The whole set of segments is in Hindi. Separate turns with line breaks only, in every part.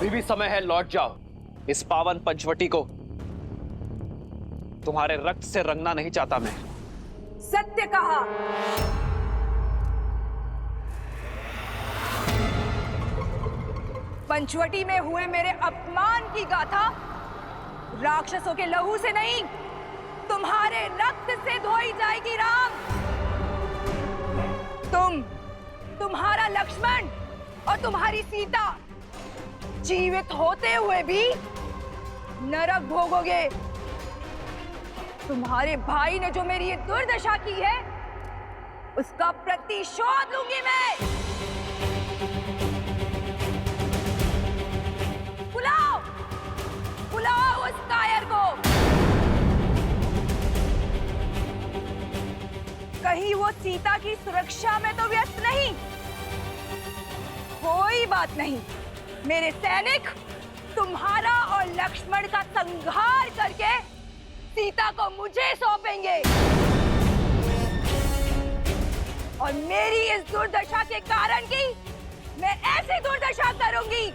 अभी भी समय है, लौट जाओ। इस पावन पंचवटी को तुम्हारे रक्त से रंगना नहीं चाहता मैं।
सत्य कहा। पंचवटी में हुए मेरे अपमान की गाथा राक्षसों के लहू से नहीं, तुम्हारे रक्त से धोई जाएगी राम। तुम्हारा लक्ष्मण और तुम्हारी सीता जीवित होते हुए भी नरक भोगोगे। तुम्हारे भाई ने जो मेरी ये दुर्दशा की है, उसका प्रतिशोध लूंगी मैं। बुलाओ, बुलाओ उस कायर को। कहीं वो सीता की सुरक्षा में तो व्यस्त नहीं? कोई बात नहीं, मेरे सैनिक तुम्हारा और लक्ष्मण का संहार करके सीता को मुझे सौंपेंगे। और मेरी इस दुर्दशा के कारण की मैं ऐसी दुर्दशा करूंगी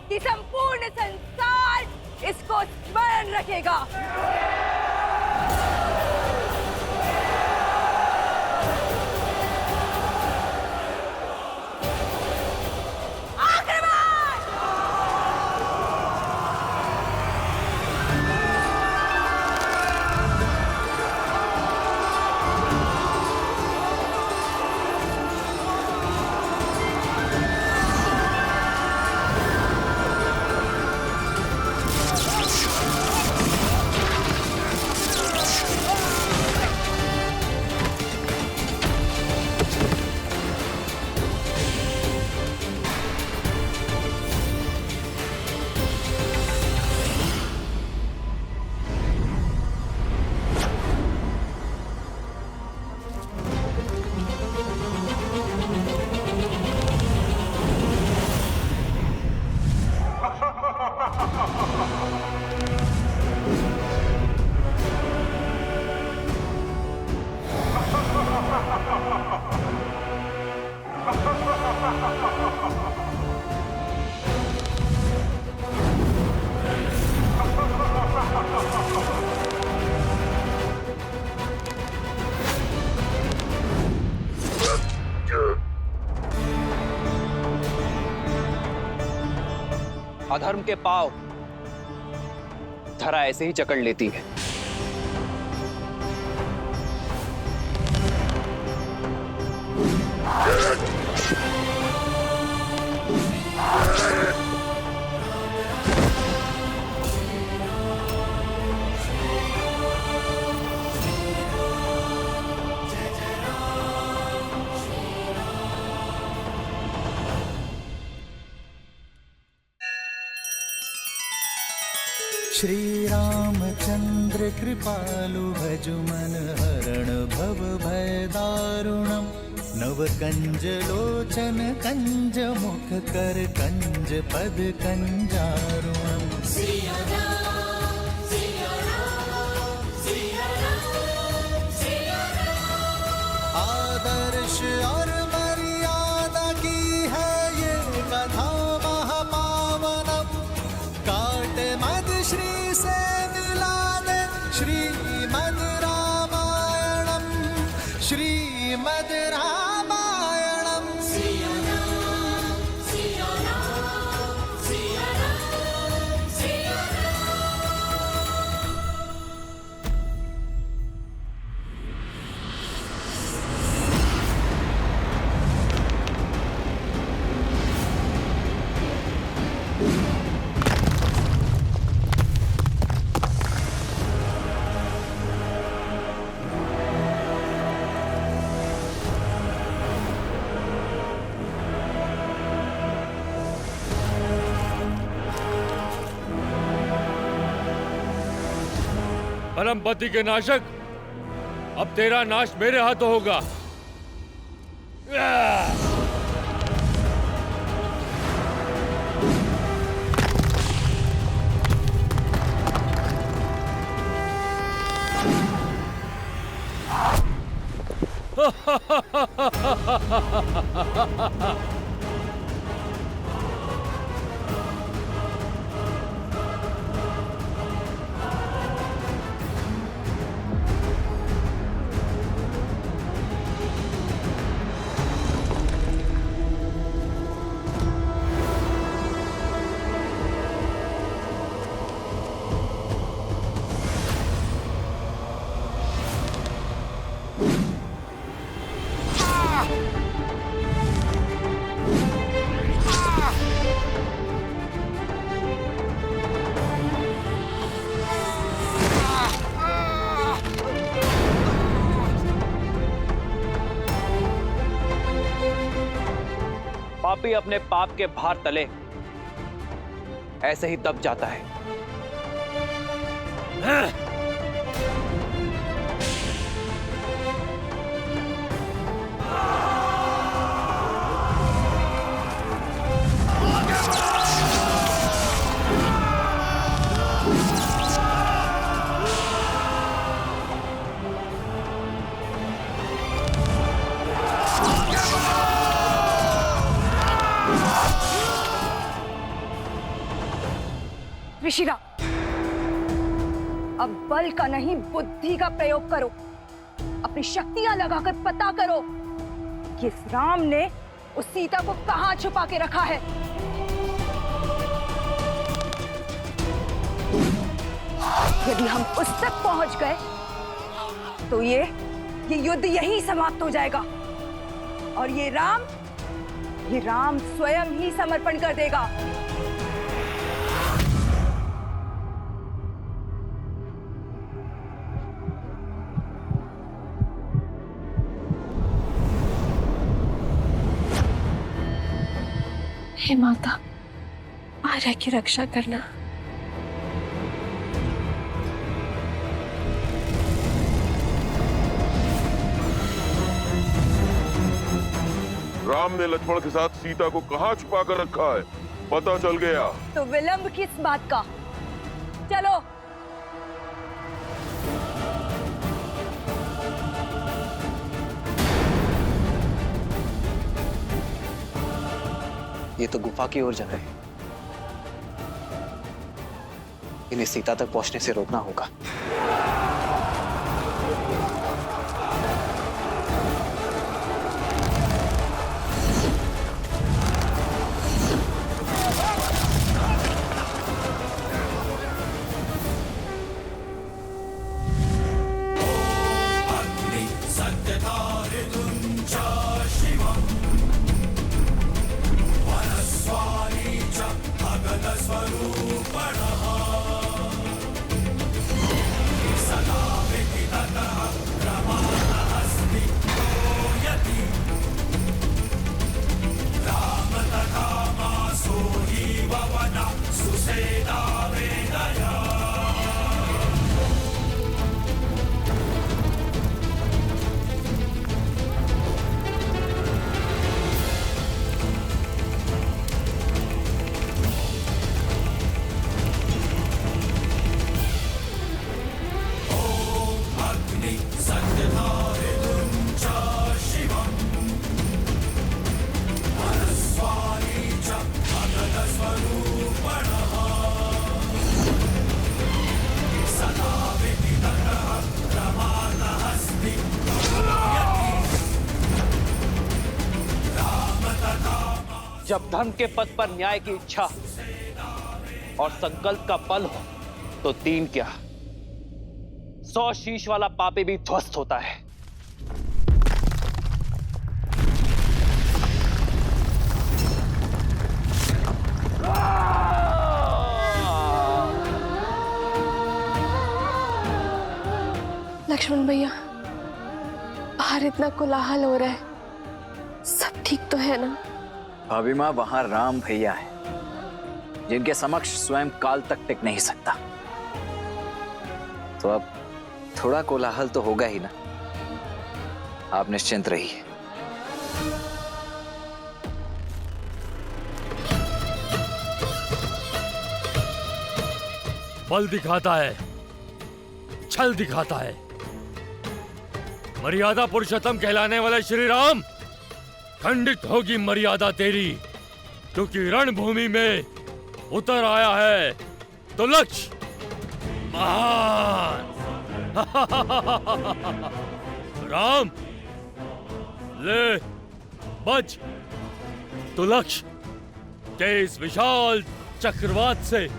कि संपूर्ण संसार इसको स्मरण रखेगा।
अधर्म के पांव धरा ऐसे ही जकड़ लेती है।
श्री रामचंद्र कृपालु भजु मन हरण भव भय दारुणम। नव कंज लोचन कंज मुख कर कंज पद कंजारुणम। आदर्श और मर्यादा की है ये कथा महापावनम। काट मद श्री से मिला दे श्रीमद् रामायणम। श्रीमद् रामायणम।
परमपति के नाशक, अब तेरा नाश मेरे हाथों होगा।
पापी अपने पाप के भार तले ऐसे ही दब जाता है।
ऋषिरा, अब बल का नहीं बुद्धि का प्रयोग करो। अपनी शक्तियां लगाकर पता करो कि इस राम ने उस सीता को कहां छुपा के रखा है। यदि हम उस तक पहुंच गए तो ये युद्ध यहीं समाप्त हो जाएगा और ये राम स्वयं ही समर्पण कर देगा।
हे माता, आर्या की रक्षा करना।
राम ने लक्ष्मण के साथ सीता को कहाँ छुपा कर रखा है, पता चल गया।
तो विलंब किस बात का? चलो।
ये तो गुफा की ओर जा रहे हैं। इन्हें सीता तक पहुंचने से रोकना होगा। जब धर्म के पद पर न्याय की इच्छा और संकल्प का बल हो तो 3 क्या 100 शीश वाला पापी भी ध्वस्त होता है।
लक्ष्मण भैया, बाहर इतना कोलाहल हो रहा है, सब ठीक तो है ना?
भाभी माँ, वहां राम भैया है जिनके समक्ष स्वयं काल तक टिक नहीं सकता, तो अब थोड़ा कोलाहल तो होगा ही ना। आप निश्चिंत रहिए।
बल दिखाता है, छल दिखाता है। मर्यादा पुरुषोत्तम कहलाने वाले श्री राम, खंडित होगी मर्यादा तेरी, क्योंकि रणभूमि में उतर आया है तो लक्ष्य महान। राम ले बच तो लक्ष्य के इस विशाल चक्रवात से।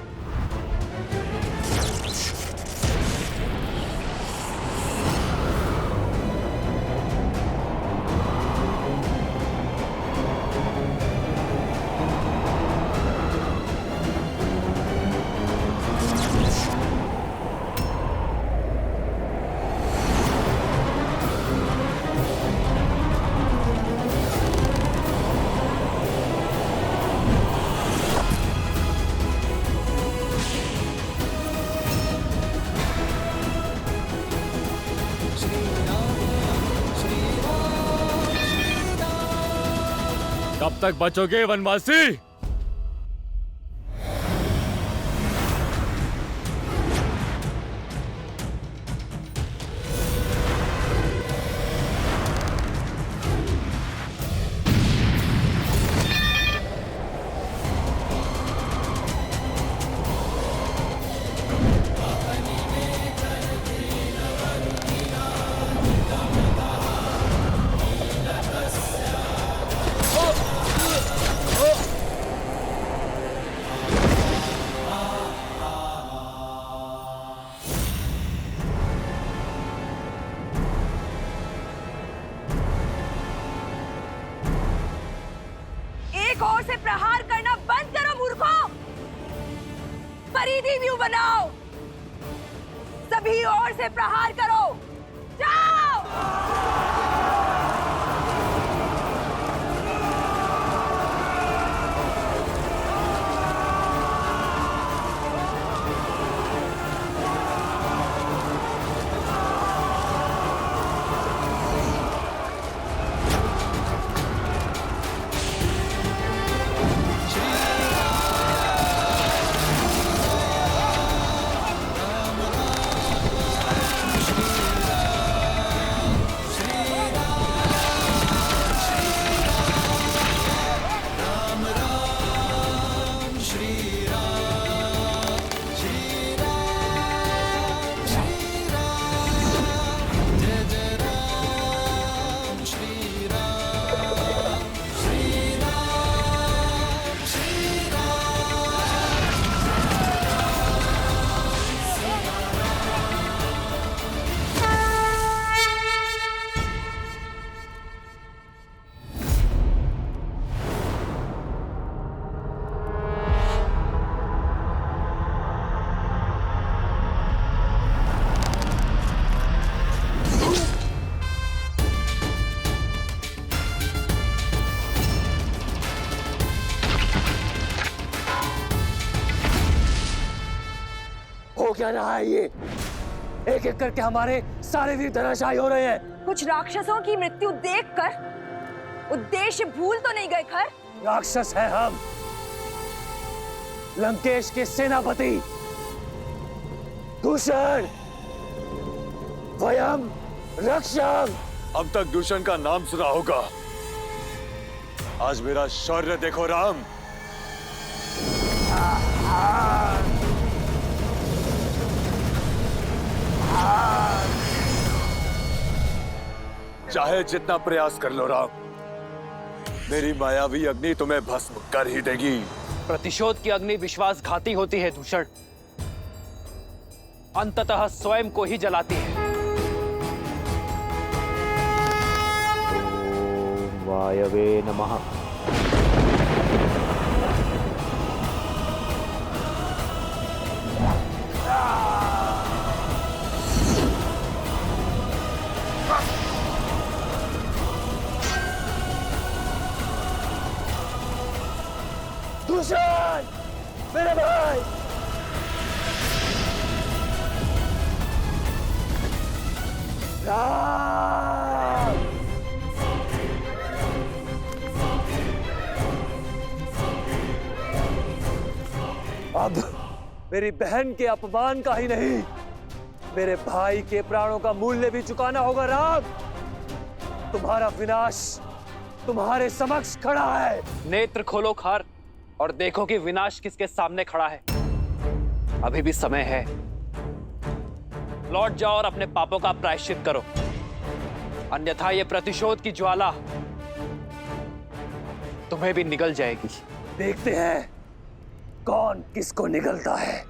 कब तक बचोगे वनवासी?
एक और से प्रहार करना बंद करो मूर्खों। परिधि व्यू बनाओ। सभी ओर से प्रहार करो। जाओ।
हो क्या रहा है ये? एक एक करके हमारे सारे वीर धराशायी हो रहे हैं।
कुछ राक्षसों की मृत्यु देखकर उद्देश्य भूल तो नहीं गए खर?
राक्षस है हम, लंकेश के सेनापति दूषण, वयम रक्षम।
अब तक दूषण का नाम सुना होगा, आज मेरा शौर्य देखो राम। चाहे जितना प्रयास कर लो राम, मेरी मायावी अग्नि तुम्हें भस्म कर ही देगी।
प्रतिशोध की अग्नि विश्वासघाती होती है दूषण, अंततः स्वयं को ही जलाती है। ओम वायवे नमः। दूषण, मेरे भाई, राम। अब मेरी बहन के अपमान का ही नहीं, मेरे भाई के प्राणों का मूल्य भी चुकाना होगा राम। तुम्हारा विनाश तुम्हारे समक्ष खड़ा है। नेत्र खोलो खार और देखो कि विनाश किसके सामने खड़ा है। अभी भी समय है, लौट जाओ और अपने पापों का प्रायश्चित करो, अन्यथा ये प्रतिशोध की ज्वाला तुम्हें भी निगल जाएगी। देखते हैं कौन किसको निगलता है।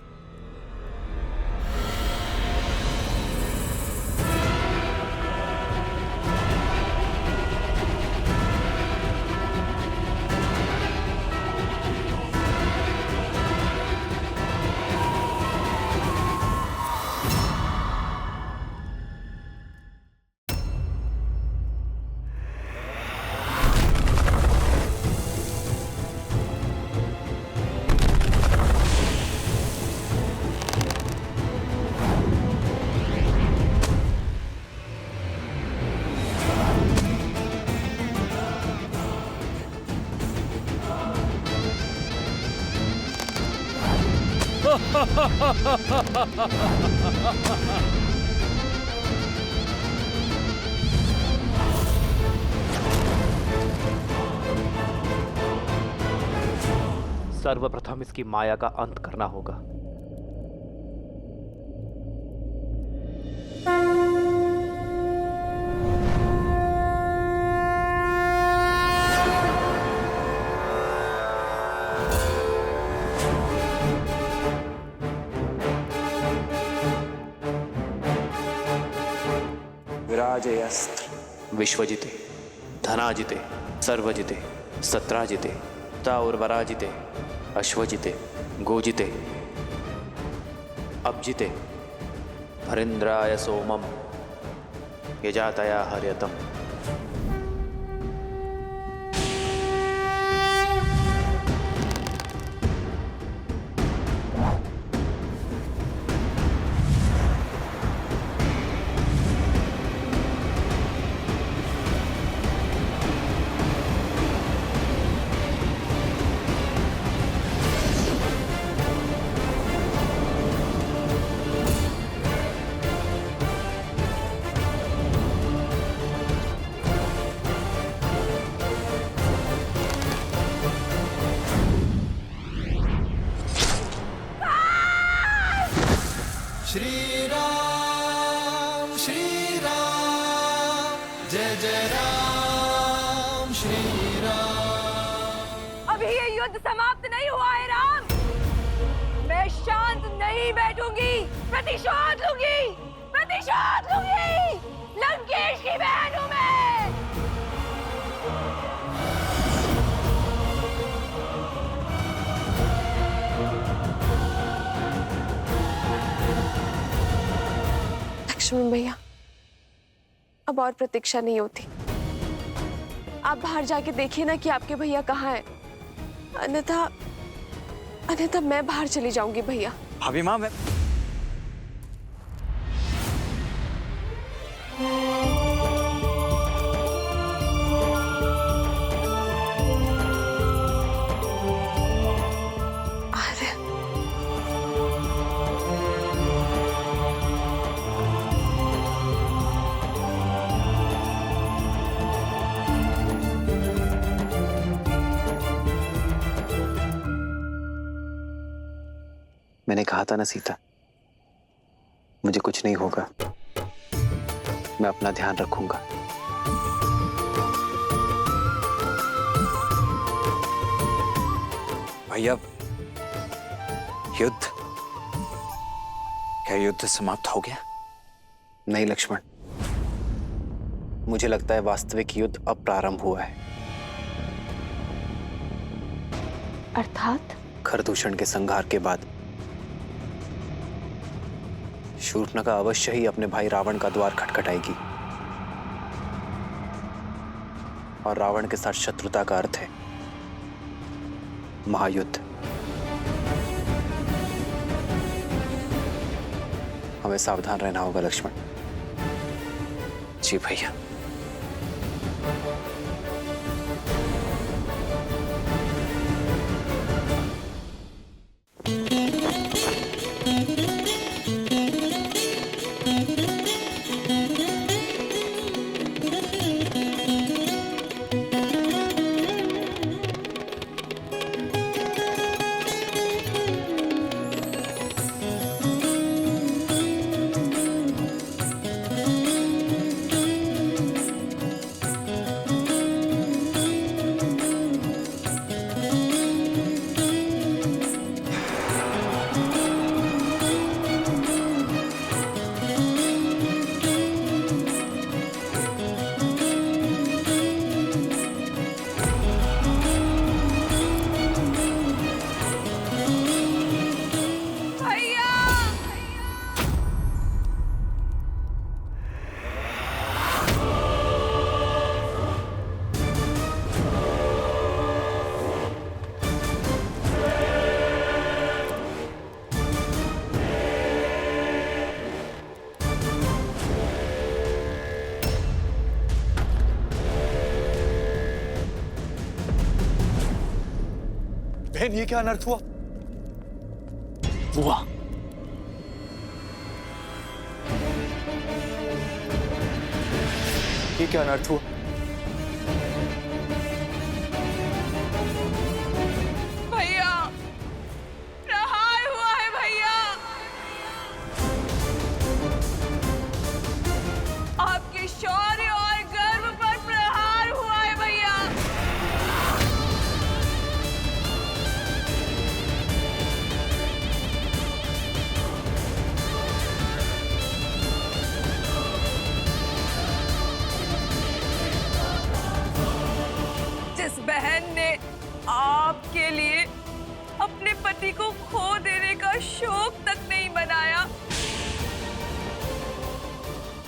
सर्वप्रथम इसकी माया का अंत करना होगा।
विराजयस्त्र
विश्वजिते, धनाजिते, सर्वजिते, सत्राजिते, ताउर्वराजिते, अश्वजिते, गोजिते, अब्जिते, भरिंद्राय सोमम, यजातया हर्यतम।
श्री राम, जय जय राम, श्री राम।
अभी ये युद्ध समाप्त नहीं हुआ है राम। मैं शांत नहीं बैठूंगी, प्रतिशोध लूंगी, प्रतिशोध लूंगी। लंकेश की बहन हूं मैं।
लक्ष्मण भैया, अब और प्रतीक्षा नहीं होती। आप बाहर जाके देखिए ना कि आपके भैया कहाँ हैं। अन्यथा मैं बाहर चली जाऊंगी भैया।
भाभी माँ, मैं
अरे
मैंने कहा था ना सीता, मुझे कुछ नहीं होगा। मैं अपना ध्यान रखूंगा।
भैया, युद्ध, क्या युद्ध समाप्त हो गया?
नहीं लक्ष्मण, मुझे लगता है वास्तविक युद्ध अब प्रारंभ हुआ है।
अर्थात?
खरदूषण के संहार के बाद शूर्पणखा अवश्य ही अपने भाई रावण का द्वार खटखटाएगी। और रावण के साथ शत्रुता का अर्थ है महायुद्ध। हमें सावधान रहना होगा लक्ष्मण। जी भैया।
बहन, ये क्या अनर्थ हुआ?
बुआ,
ये क्या अनर्थ हुआ?
भैया प्रहार हुआ है भैया। आपके शौर्य और गर्व पर प्रहार हुआ है भैया। जिस बहन ने आपके लिए अपने पति को खो देने का शौक तक नहीं बनाया,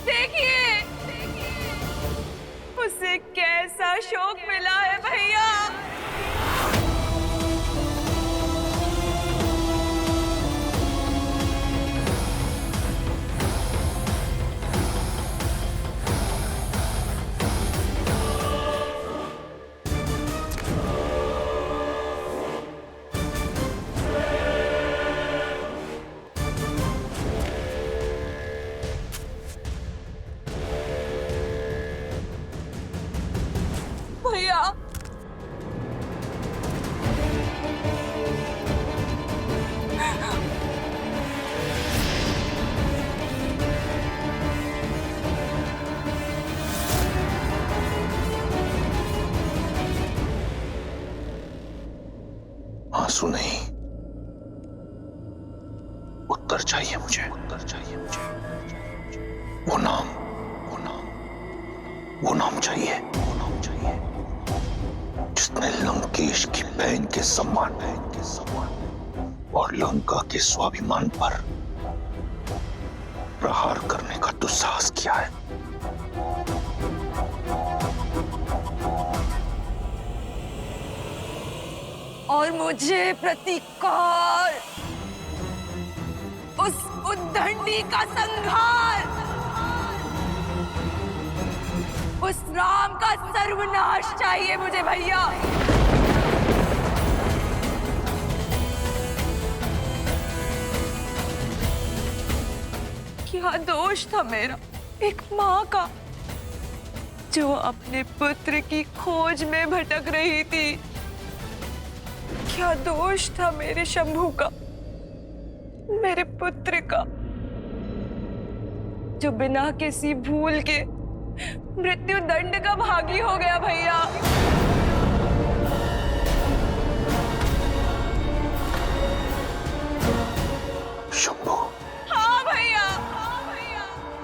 देखिए उसे कैसा शौक मिला है भैया। भैया
आंसू नहीं, उत्तर चाहिए मुझे, उत्तर चाहिए मुझे। वो नाम चाहिए, वो नाम चाहिए जिसने लंकेश की बहन के सम्मान और लंका के स्वाभिमान पर प्रहार करने का दुस्साहस किया है।
और मुझे प्रतिकार, उस उद्दंडी का संहार, उस राम का सर्वनाश चाहिए मुझे भैया। क्या दोष था मेरा, एक माँ का जो अपने पुत्र की खोज में भटक रही थी? क्या दोष था मेरे शंभू का, मेरे पुत्र का, जो बिना किसी भूल के मृत्यु दंड का भागी हो गया भैया।
शंभू।
हाँ भैया,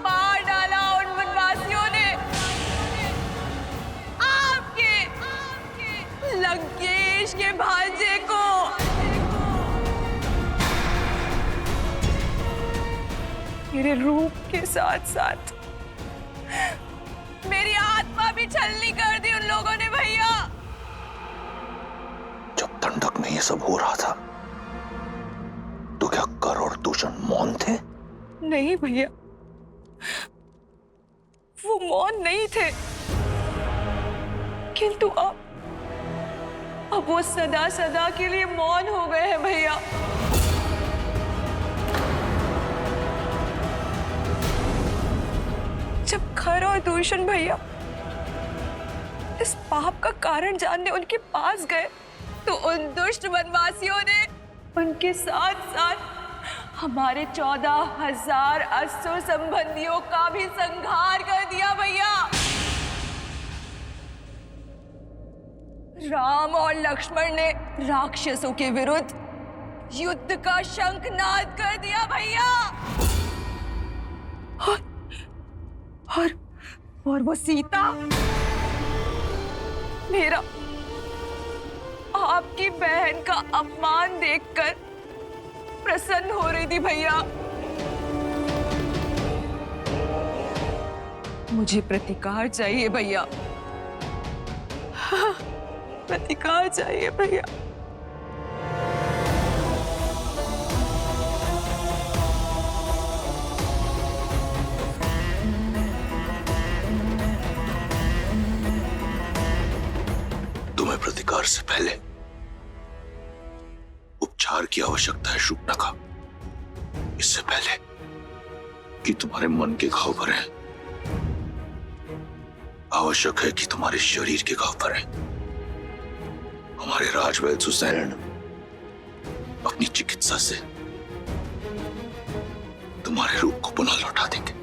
मार डाला उन वनवासियों ने आपके लंकेश के भांजे को। मेरे रूप के साथ साथ मेरी आत्मा भी छलनी कर दी उन लोगों ने भैया।
जब दंडक में ये सब हो रहा था तो क्या कर और दूषण मौन थे?
नहीं भैया, वो मौन नहीं थे, किंतु अब वो सदा सदा के लिए मौन हो गए हैं भैया। जब खर और दूषण भैया इस पाप का कारण जानने उनके पास गए तो उन दुष्ट वनवासियों ने उनके साथ साथ हमारे 14,000 असुर संबंधियों का भी संहार कर दिया भैया। राम और लक्ष्मण ने राक्षसों के विरुद्ध युद्ध का शंखनाद कर दिया भैया। और वो सीता मेरा आपकी बहन का अपमान देखकर प्रसन्न हो रही थी भैया। मुझे प्रतिकार चाहिए भैया, प्रतिकार चाहिए भैया।
तुम्हें प्रतिकार से पहले उपचार की आवश्यकता है शूर्पणखा। इससे पहले कि तुम्हारे मन के घाव भरे, आवश्यक है कि तुम्हारे शरीर के घाव भरें। हमारे राजवैद्य सुसैन अपनी चिकित्सा से तुम्हारे रूप को पुनः लौटा देंगे।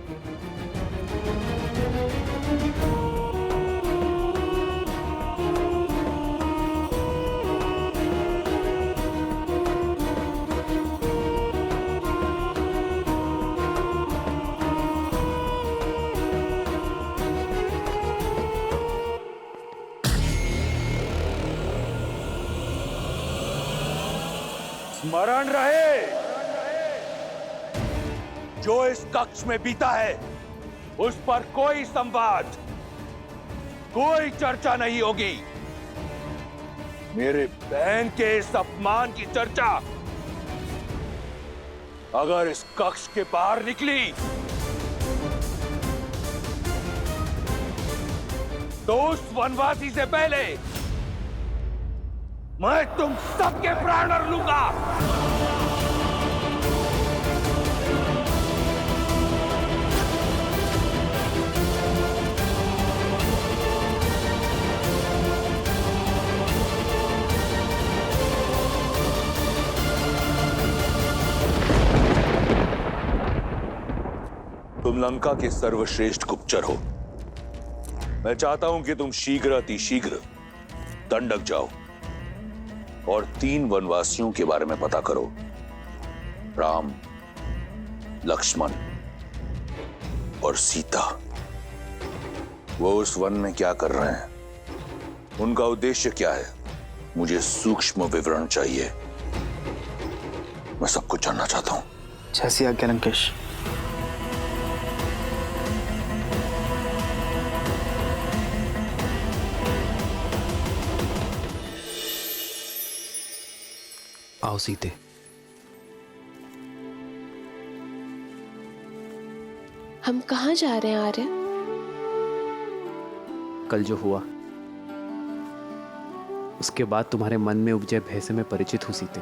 स्मरण रहे, जो इस कक्ष में बीता है उस पर कोई संवाद, कोई चर्चा नहीं होगी। मेरे बहन के इस अपमान की चर्चा अगर इस कक्ष के बाहर निकली तो उस वनवासी से पहले मैं तुम सबके प्राण हर लूंगा। तुम लंका के सर्वश्रेष्ठ गुप्तचर हो। मैं चाहता हूं कि तुम शीघ्र अतिशीघ्र दंडक जाओ और 3 वनवासियों के बारे में पता करो, राम, लक्ष्मण और सीता। वो उस वन में क्या कर रहे हैं, उनका उद्देश्य क्या है, मुझे सूक्ष्म विवरण चाहिए। मैं सब कुछ जानना चाहता हूं।
जैसी आज्ञा लंकेश।
आओ सीते।
हम कहाँ जा रहे हैं आर्य?
कल जो हुआ उसके बाद तुम्हारे मन में उपजे भय से मैं परिचित हूं सीते।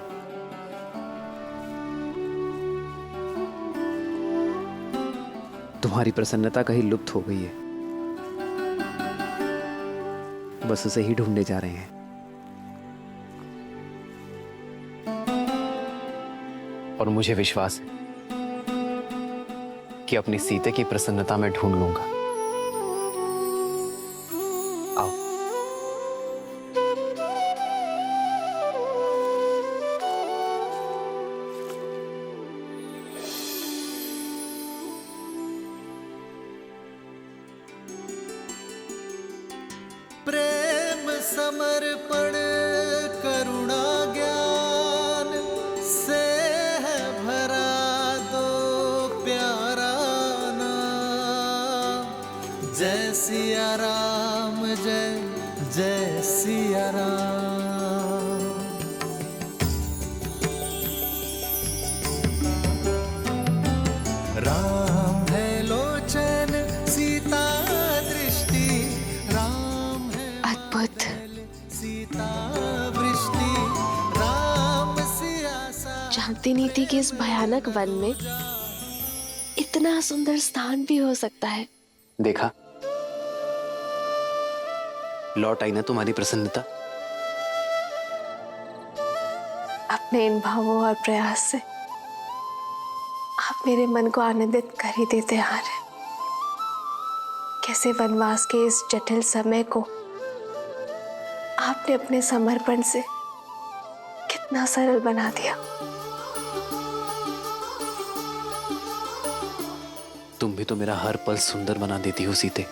तुम्हारी प्रसन्नता कहीं लुप्त हो गई है, बस उसे ही ढूंढने जा रहे हैं। और मुझे विश्वास है कि अपनी सीते की प्रसन्नता में ढूंढ लूंगा। आओ।
प्रेम समर्पण करुणा ज्ञान से है भरा दो प्यारा नाम। जय सिया राम, जय जय सिया राम। राम है लोचन, सीता दृष्टि, राम है
अद्भुत।
सीता वृष्टि, राम सिया सा।
जानती नहीं थी कि इस भयानक वन में इतना सुंदर स्थान भी हो सकता है।
देखा, लौट आई ना तुम्हारी प्रसन्नता।
अपने इन भावों और प्रयास से आप मेरे मन को आनंदित कर ही देते आ रहे। कैसे वनवास के इस जटिल समय को आपने अपने समर्पण से कितना सरल बना दिया।
तुम भी तो मेरा हर पल सुंदर बना देती हो सीते।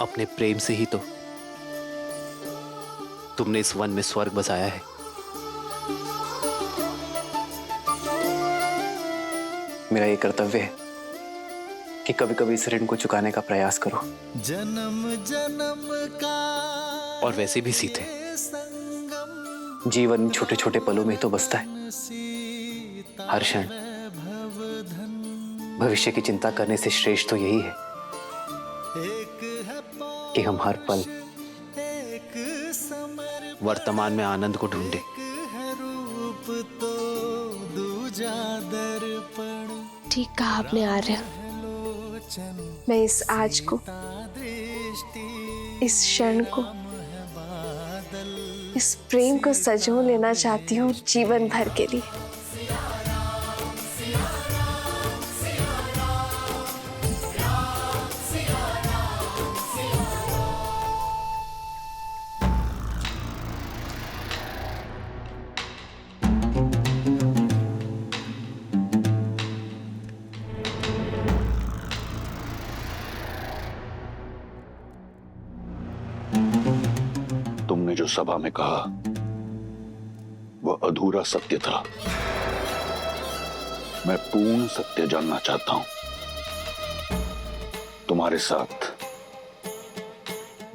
अपने प्रेम से ही तो तुमने इस वन में स्वर्ग बसाया है। मेरा ये कर्तव्य है कि कभी कभी इस ऋण को चुकाने का प्रयास करो।
जन्म जन्म का
और वैसे भी सीते,
संगम,
जीवन छोटे छोटे पलों में ही तो बसता है।
सीता
हर क्षण
भवधन।
भविष्य की चिंता करने से श्रेष्ठ तो यही है
एक है
कि हम हर पल
एक समर्पण,
वर्तमान में आनंद को ढूंढे।
है रूप तो दूजा दर्पण।
ठीक कहा आपने आर्य।
लोचन
मैं इस आज को
दृष्टि
इस क्षण को, इस प्रेम को सजो लेना चाहती हूँ जीवन भर के लिए।
तुमने जो सभा में कहा वह अधूरा सत्य था। मैं पूर्ण सत्य जानना चाहता हूं। तुम्हारे साथ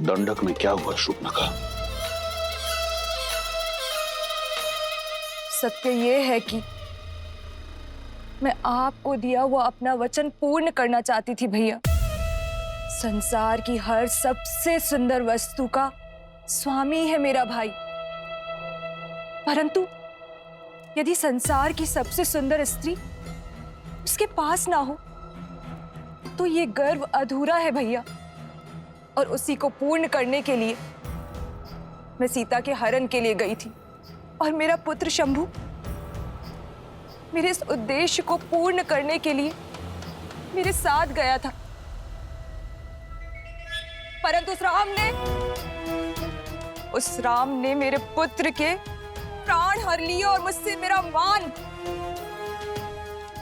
दंडक में क्या हुआ शूर्पणखा?
सत्य ये है कि मैं आपको दिया हुआ अपना वचन पूर्ण करना चाहती थी भैया। संसार की हर सबसे सुंदर वस्तु का स्वामी है मेरा भाई, परंतु यदि संसार की सबसे सुंदर स्त्री उसके पास ना हो तो ये गर्व अधूरा है भैया। और उसी को पूर्ण करने के लिए मैं सीता के हरण के लिए गई थी और मेरा पुत्र शंभु मेरे इस उद्देश्य को पूर्ण करने के लिए मेरे साथ गया था, परंतु उस राम ने मेरे पुत्र के प्राण हर लिए और मुझसे मेरा मान।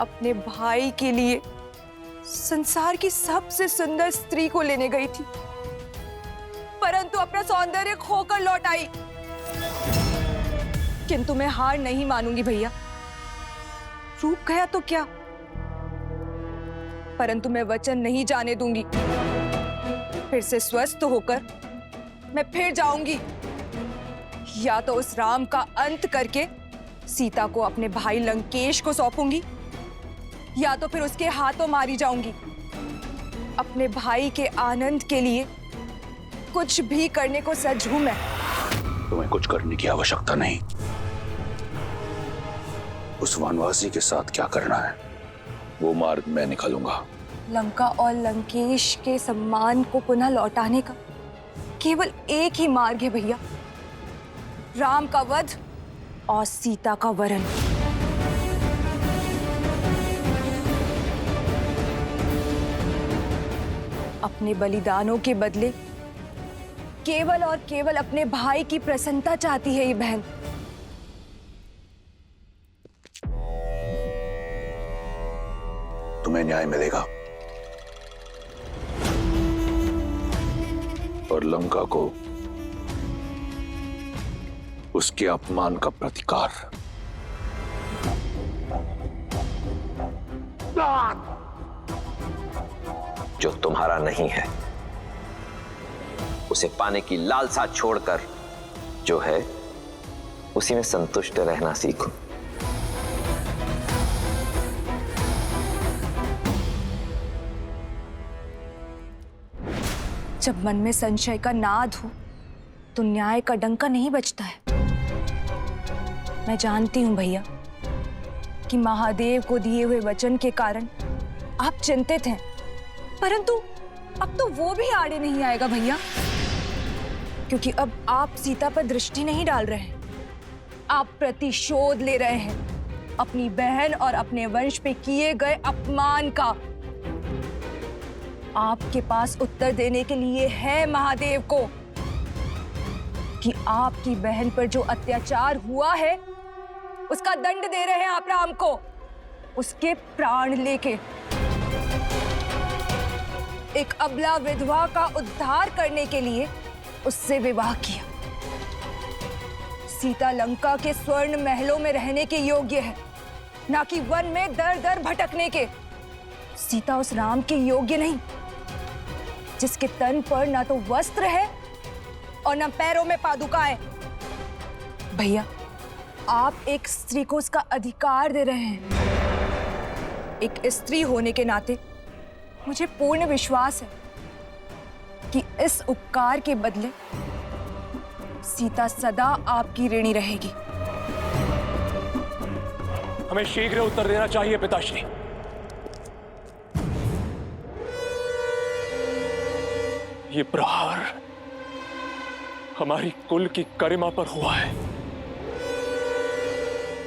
अपने भाई के लिए संसार की सबसे सुंदर स्त्री को लेने गई थी, परंतु अपना सौंदर्य खोकर लौट आई। किंतु मैं हार नहीं मानूंगी भैया। रूप गया तो क्या, परंतु मैं वचन नहीं जाने दूंगी। फिर से स्वस्थ होकर मैं फिर जाऊंगी, या तो उस राम का अंत करके सीता को अपने भाई लंकेश को सौंपूंगी, या तो फिर उसके हाथों मारी जाऊंगी। अपने भाई के आनंद के लिए कुछ भी करने को सज्ज हूं मैं।
तुम्हें कुछ करने की आवश्यकता नहीं। उस वनवासी के साथ क्या करना है वो मार्ग मैं निकालूंगा।
लंका और लंकेश के सम्मान को पुनः लौटाने का केवल एक ही मार्ग है भैया, राम का वध और सीता का वरण। अपने बलिदानों के बदले केवल और केवल अपने भाई की प्रसन्नता चाहती है ये बहन।
तुम्हें न्याय मिलेगा और लंका को उसके अपमान का प्रतिकार।
जो तुम्हारा नहीं है उसे पाने की लालसा छोड़कर जो है उसी में संतुष्ट रहना सीखो।
जब मन में संशय का नाद हो तो न्याय का डंका नहीं बजता है। मैं जानती हूं भैया कि महादेव को दिए हुए वचन के कारण आप चिंतित हैं, परंतु अब तो वो भी आड़े नहीं आएगा भैया, क्योंकि अब आप सीता पर दृष्टि नहीं डाल रहे हैं, आप प्रतिशोध ले रहे हैं अपनी बहन और अपने वंश पे किए गए अपमान का। आपके पास उत्तर देने के लिए है महादेव को कि आपकी बहन पर जो अत्याचार हुआ है उसका दंड दे रहे हैं आप राम को, उसके प्राण लेके। एक अबला विधवा का उद्धार करने के लिए उससे विवाह किया। सीता लंका के स्वर्ण महलों में रहने के योग्य है, ना कि वन में दर दर भटकने के। सीता उस राम के योग्य नहीं जिसके तन पर ना तो वस्त्र है और ना पैरों में पादुकाएं। भैया, आप एक स्त्री को उसका अधिकार दे रहे हैं। एक स्त्री होने के नाते मुझे पूर्ण विश्वास है कि इस उपकार के बदले सीता सदा आपकी ऋणी रहेगी।
हमें शीघ्र उत्तर देना चाहिए पिताश्री। ये प्रहार हमारी कुल की गरिमा पर हुआ है।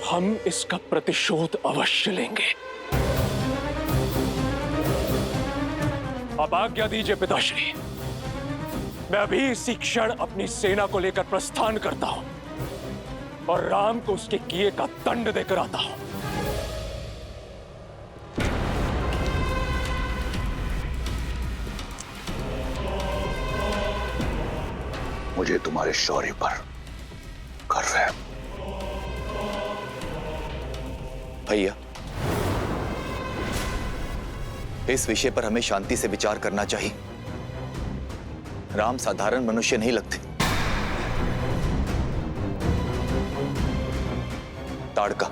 हम इसका प्रतिशोध अवश्य लेंगे। अब आज्ञा दीजिए पिताश्री, मैं अभी इसी क्षण अपनी सेना को लेकर प्रस्थान करता हूं और राम को उसके किए का दंड देकर आता हूं।
मुझे तुम्हारे शौर्य पर गर्व है।
भैया, इस विषय पर हमें शांति से विचार करना चाहिए। राम साधारण मनुष्य नहीं लगते। ताड़का,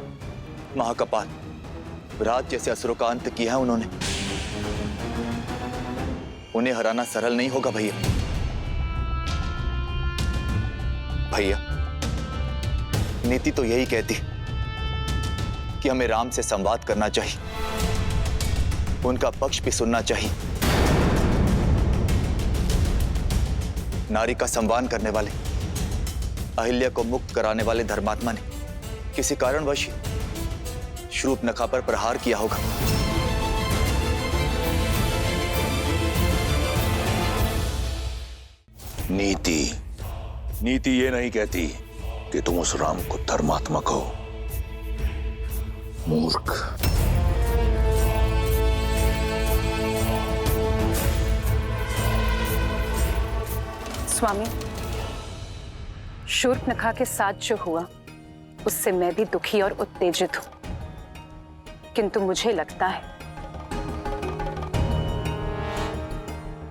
महाकपाल, राज जैसे असुरों का अंत किया है उन्होंने। उन्हें हराना सरल नहीं होगा भैया। भैया, नीति तो यही कहती कि हमें राम से संवाद करना चाहिए, उनका पक्ष भी सुनना चाहिए। नारी का सम्मान करने वाले, अहिल्या को मुक्त कराने वाले धर्मात्मा ने किसी कारणवश शूर्पणखा पर प्रहार किया होगा।
नीति ये नहीं कहती कि तुम उस राम को धर्मात्मा कहो। मूर्ख।
स्वामी, शूर्पणखा के साथ जो हुआ उससे मैं भी दुखी और उत्तेजित हूं, किंतु मुझे लगता है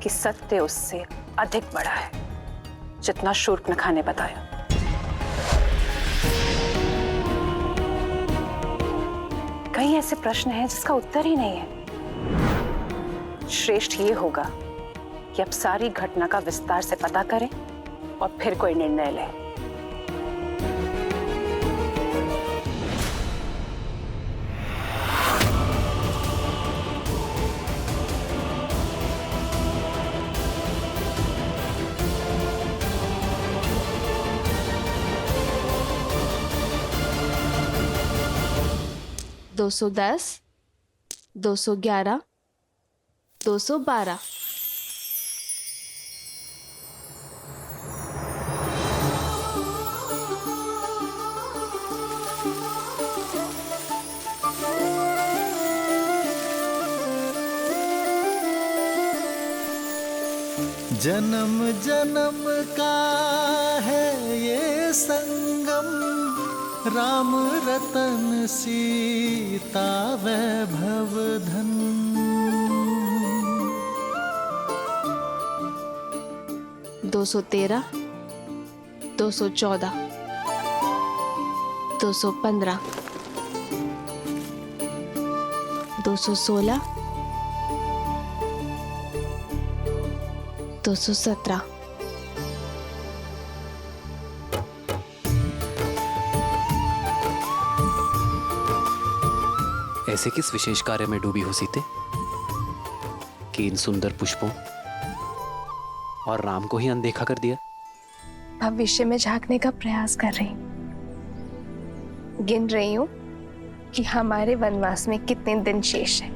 कि सत्य उससे अधिक बड़ा है जितना शूर्पणखा ने बताया। कई ऐसे प्रश्न हैं जिसका उत्तर ही नहीं है। श्रेष्ठ ये होगा कि अब सारी घटना का विस्तार से पता करें और फिर कोई निर्णय लें।
दो 210, 211, 212।
जन्म जन्म का है ये संगम, राम रतन सीता वैभव धन।
213, 214, 215, 216, 217।
ऐसे किस विशेष कार्य में डूबी हो सीते कि इन सुंदर पुष्पों और राम को ही अनदेखा कर दिया?
भविष्य में झांकने का प्रयास कर रही हूँ। गिन रही हूँ कि हमारे वनवास में कितने दिन शेष हैं।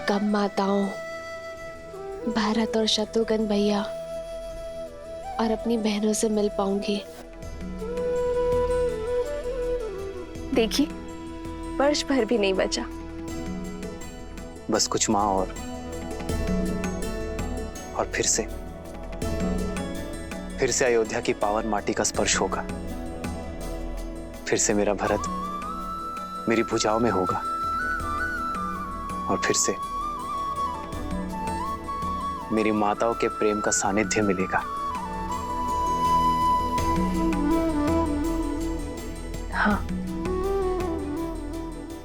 कब माताओं, भारत और शत्रुघ्न भैया और अपनी बहनों से मिल पाऊंगी। देखिए, वर्ष भर भी नहीं बचा।
बस कुछ माह और फिर से अयोध्या की पावन माटी का स्पर्श होगा। फिर से मेरा भरत मेरी भुजाओं में होगा और फिर से मेरी माताओं के प्रेम का सानिध्य मिलेगा।
हाँ,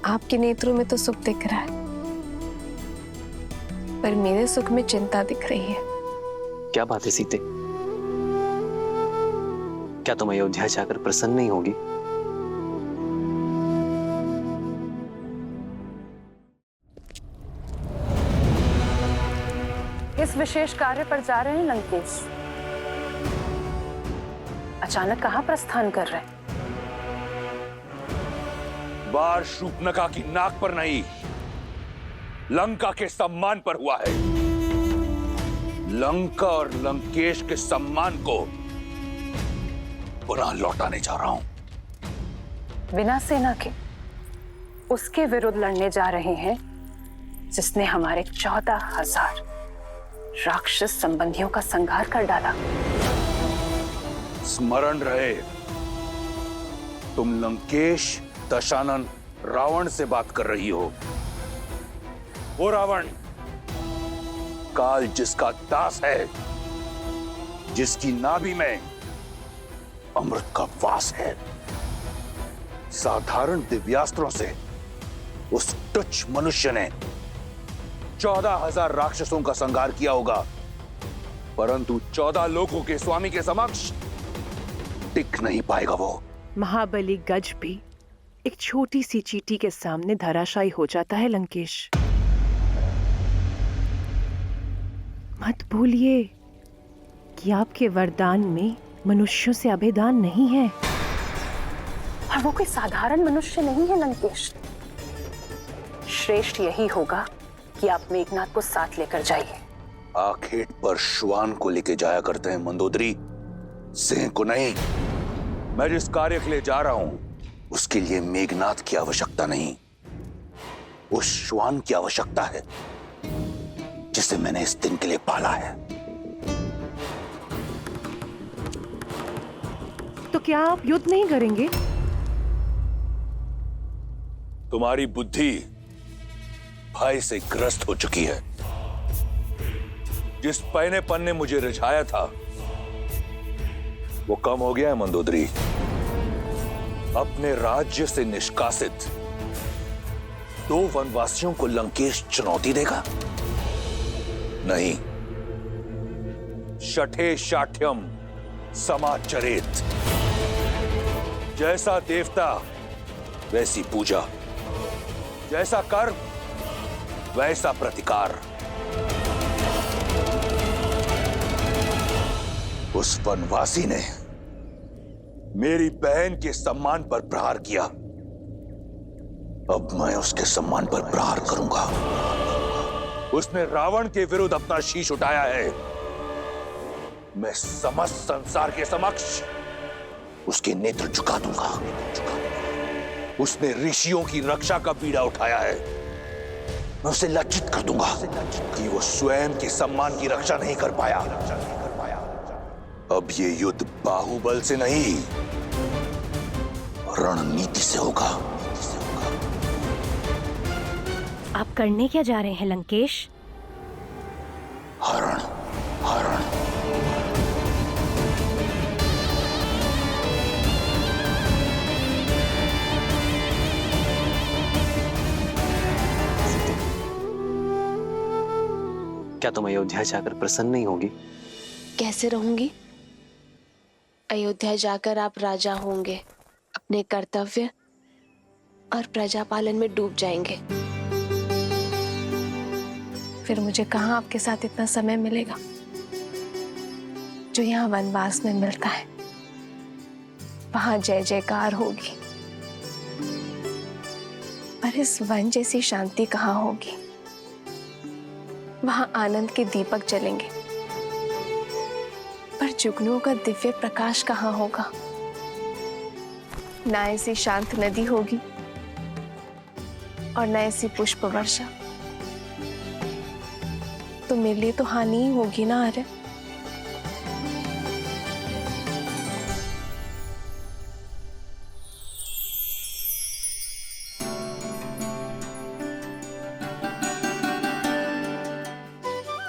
आपके नेत्रों में तो सुख दिख रहा है, पर मेरे सुख में चिंता दिख रही है।
क्या बात है सीते? क्या तुम अयोध्या जाकर प्रसन्न नहीं होगी?
किस विशेष कार्य पर जा रहे हैं लंकेश? अचानक कहाँ प्रस्थान कर रहे हैं?
वार शूर्पणखा की नाक पर नहीं, लंका के सम्मान पर हुआ है। लंका और लंकेश के सम्मान को पुनः लौटाने जा रहा हूं।
बिना सेना के उसके विरुद्ध लड़ने जा रहे हैं जिसने हमारे 14,000 राक्षस संबंधियों का संहार कर डाला।
स्मरण रहे, तुम लंकेश दशानन रावण से बात कर रही हो। वो रावण काल जिसका दास है, जिसकी नाभि में अमृत का वास है। साधारण दिव्यास्त्रों से उस तुच्छ मनुष्य ने 14,000 राक्षसों का संहार किया होगा, परंतु 14 लोगों के स्वामी के समक्ष टिक नहीं पाएगा वो।
महाबली गज भी एक छोटी सी चींटी के सामने धराशायी हो जाता है लंकेश। मत भूलिए कि आपके वरदान में मनुष्यों से अभेदान नहीं है।
और वो कोई साधारण मनुष्य नहीं है लंकेश। श्रेष्ठ यही होगा कि आप मेघनाथ को साथ लेकर जाइए।
आखेट पर श्वान को लेके जाया करते हैं मंदोदरी, सिंह को नहीं। मैं जिस कार्य के लिए जा रहा हूं उसके लिए मेघनाथ की आवश्यकता नहीं, उस श्वान की आवश्यकता है जिसे मैंने इस दिन के लिए पाला है।
तो क्या आप युद्ध नहीं करेंगे?
तुम्हारी बुद्धि भय से ग्रस्त हो चुकी है। जिस पहनेपन ने मुझे रिझाया था वो कम हो गया है मंदोदरी। अपने राज्य से निष्कासित 2 वनवासियों को लंकेश चुनौती देगा? नहीं। शठे शाठ्यम समाचरेत। जैसा देवता वैसी पूजा, जैसा कर्म वैसा प्रतिकार। उस वनवासी ने मेरी बहन के सम्मान पर प्रहार किया, अब मैं उसके सम्मान पर प्रहार करूंगा। उसने रावण के विरुद्ध अपना शीश उठाया है, मैं समस्त संसार के समक्ष उसके नेत्र झुका दूंगा। उसने ऋषियों की रक्षा का बीड़ा उठाया है, मैं उसे लज्जित कर दूंगा कि वो स्वयं के सम्मान की रक्षा नहीं कर पाया। अब ये युद्ध बाहुबल से नहीं, रणनीति से होगा।
आप करने क्या जा रहे हैं लंकेश?
हरण, हरण।
क्या तुम अयोध्या जाकर प्रसन्न नहीं होगी?
कैसे रहूंगी? अयोध्या जाकर आप राजा होंगे, अपने कर्तव्य और प्रजा पालन में डूब जाएंगे। फिर मुझे कहाँ आपके साथ इतना समय मिलेगा जो यहाँ वनवास में मिलता है। वहां जय जयकार होगी, पर इस वन जैसी शांति कहाँ होगी। वहां आनंद के दीपक जलेंगे, पर जुगनुओं का दिव्य प्रकाश कहाँ होगा। ना ऐसी शांत नदी होगी और ना ऐसी पुष्प वर्षा। तो मेरे लिए तो हानि ही होगी ना आर्य।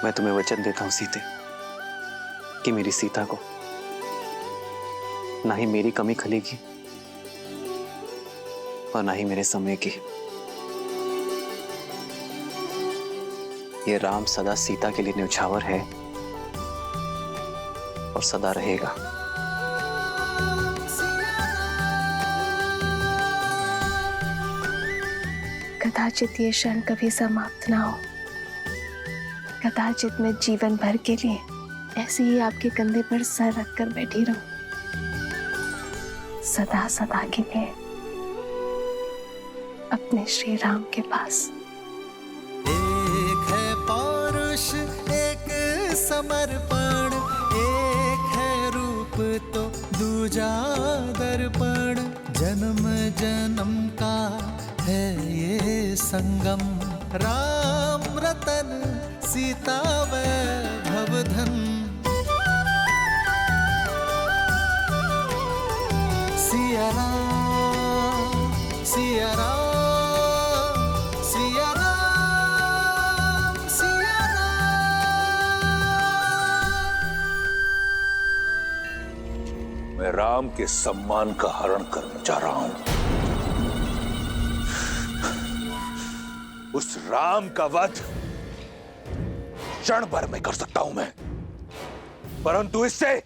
मैं तुम्हें वचन देता हूं सीते कि मेरी सीता को ना ही मेरी कमी खलेगी और ना ही मेरे समय की। ये राम सदा सीता के लिए न्यौछावर है और सदा रहेगा।
कदाचित ये क्षण कभी समाप्त ना हो, कदाचित मैं जीवन भर के लिए ऐसे ही आपके कंधे पर सर रखकर बैठी रहूं, सदा सदा के लिए अपने श्री राम के पास।
एक है पौरुष, एक समर्पण, एक है रूप तो दूजा दर्पण। जन्म जन्म का है ये संगम, राम रतन सीता वैभव धन। सिया राम, सिया राम, सिया राम, सिया राम।
मैं राम के सम्मान का हरण करने जा रहा हूं। उस राम का वध क्षण भर में कर सकता हूं मैं, परंतु इससे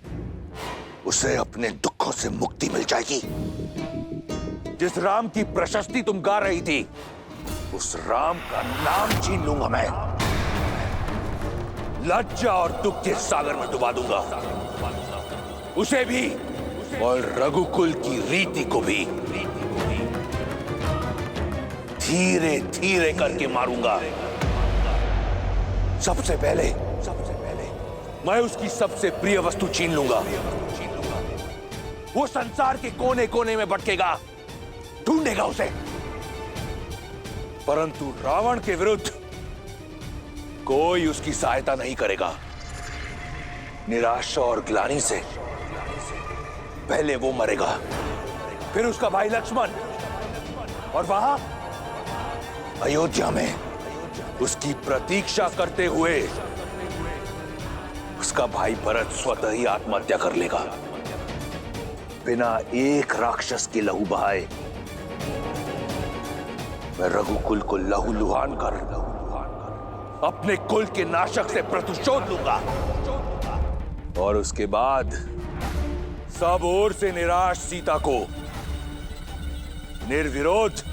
उसे अपने दुखों से मुक्ति मिल जाएगी। जिस राम की प्रशस्ति तुम गा रही थी, उस राम का नाम छीन लूंगा मैं, लज्जा और दुख के सागर में डुबा दूंगा। उसे भी और रघुकुल की रीति को भी धीरे धीरे करके मारूंगा। सबसे पहले मैं उसकी सबसे प्रिय वस्तु छीन लूंगा। वो संसार के कोने कोने में भटकेगा, ढूंढेगा उसे, परंतु रावण के विरुद्ध कोई उसकी सहायता नहीं करेगा। निराशा और ग्लानि से पहले वो मरेगा, फिर उसका भाई लक्ष्मण, और वहां अयोध्या में उसकी प्रतीक्षा करते हुए उसका भाई भरत स्वतः ही आत्महत्या कर लेगा, बिना एक राक्षस के लहू बहाए। मैं रघुकुल को लहूलुहान कर अपने कुल के नाशक से प्रतिशोध लूंगा, और उसके बाद सब ओर से निराश सीता को निर्विरोध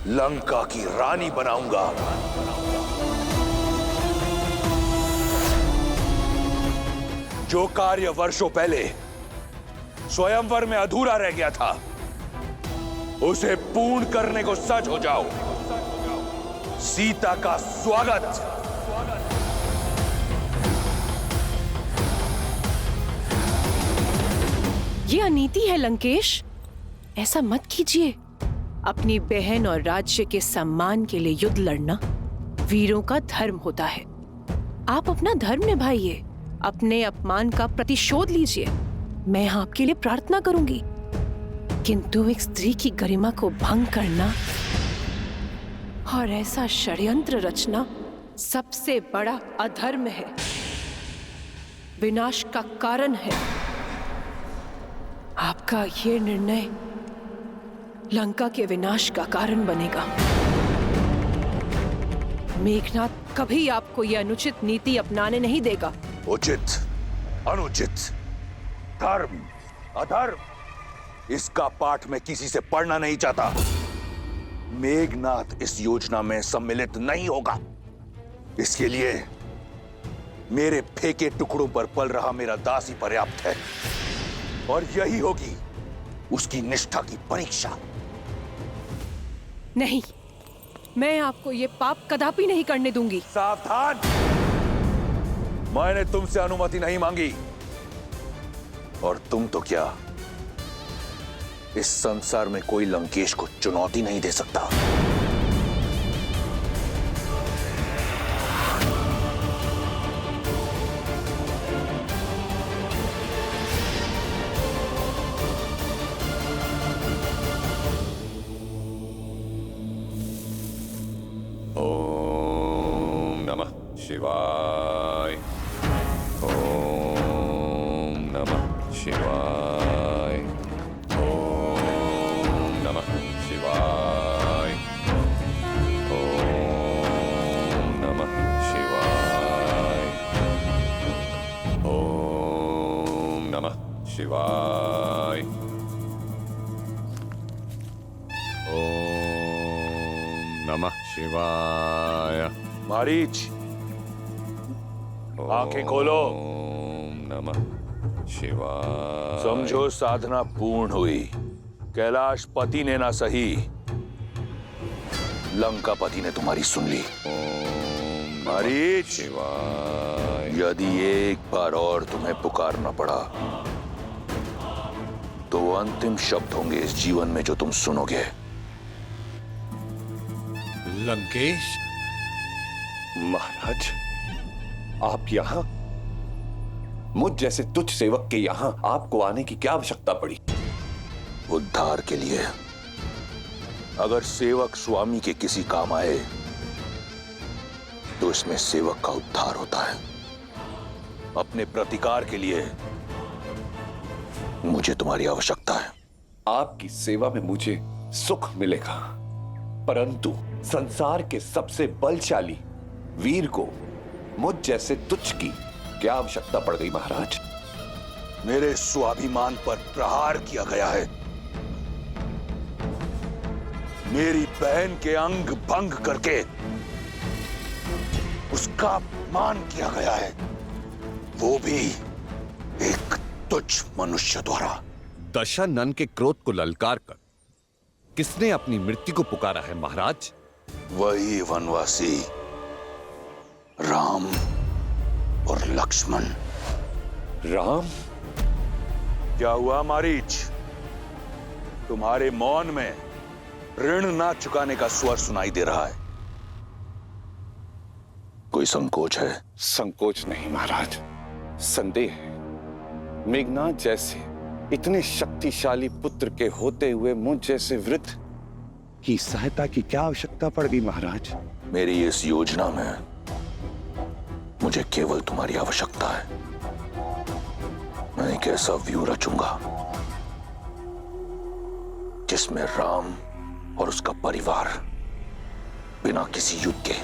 लंका की रानी बनाऊंगा। जो कार्य वर्षों पहले स्वयंवर में अधूरा रह गया था, उसे पूर्ण करने को सज हो जाओ। सीता का स्वागत।
ये अनीति है लंकेश, ऐसा मत कीजिए। अपनी बहन और राज्य के सम्मान के लिए युद्ध लड़ना वीरों का धर्म होता है। आप अपना धर्म निभाइए, अपने अपमान का प्रतिशोध लीजिए। मैं आपके लिए प्रार्थना करूंगी, किंतु एक स्त्री की गरिमा को भंग करना और ऐसा षड्यंत्र रचना सबसे बड़ा अधर्म है, विनाश का कारण है। आपका ये निर्णय लंका के विनाश का कारण बनेगा। मेघनाथ कभी आपको यह अनुचित नीति अपनाने नहीं देगा।
उचित, अनुचित, धर्म, अधर्म, इसका पाठ मैं किसी से पढ़ना नहीं चाहता। मेघनाथ इस योजना में सम्मिलित नहीं होगा। इसके लिए मेरे फेंके टुकड़ों पर पल रहा मेरा दास ही पर्याप्त है, और यही होगी उसकी निष्ठा की परीक्षा।
नहीं, मैं आपको ये पाप कदापि नहीं करने दूंगी।
सावधान! मैंने तुमसे अनुमति नहीं मांगी, और तुम तो क्या, इस संसार में कोई लंकेश को चुनौती नहीं दे सकता।
ओम नमः शिवाय, ओम नमः शिवाय, ओम नमः शिवाय, ओम नमः शिवाय, ओम नमः शिवाय, ओम नमः शिवाय।
मारीच, आंखें खोलो।
ओम नमः शिवाय।
समझो साधना पूर्ण हुई। कैलाश पति ने ना सही, लंका पति ने तुम्हारी सुन ली। मारीच, यदि एक बार और तुम्हें पुकारना पड़ा तो वो अंतिम शब्द होंगे इस जीवन में जो तुम सुनोगे।
लंकेश
महाराज, आप यहां? मुझ जैसे तुच्छ सेवक के यहां आपको आने की क्या आवश्यकता पड़ी?
उद्धार के लिए। अगर सेवक स्वामी के किसी काम आए तो इसमें सेवक का उद्धार होता है। अपने प्रतिकार के लिए मुझे तुम्हारी आवश्यकता है।
आपकी सेवा में मुझे सुख मिलेगा, परंतु संसार के सबसे बलशाली वीर को मुझ जैसे तुच्छ की क्या आवश्यकता पड़ गई महाराज?
मेरे स्वाभिमान पर प्रहार किया गया है। मेरी बहन के अंग भंग करके उसका अपमान किया गया है, वो भी एक तुच्छ मनुष्य द्वारा।
दशानन के क्रोध को ललकार कर किसने अपनी मृत्यु को पुकारा है महाराज?
वही वनवासी राम और लक्ष्मण।
राम?
क्या हुआ मारीच? तुम्हारे मौन में ऋण ना चुकाने का स्वर सुनाई दे रहा है। कोई संकोच है?
संकोच नहीं महाराज, संदेह है। मेघनाथ जैसे इतने शक्तिशाली पुत्र के होते हुए मुझ जैसे वृद्ध की सहायता की क्या आवश्यकता पड़ गई महाराज?
मेरी इस योजना में मुझे केवल तुम्हारी आवश्यकता है। मैं एक ऐसा व्यू रचूंगा जिसमें राम और उसका परिवार बिना किसी युद्ध के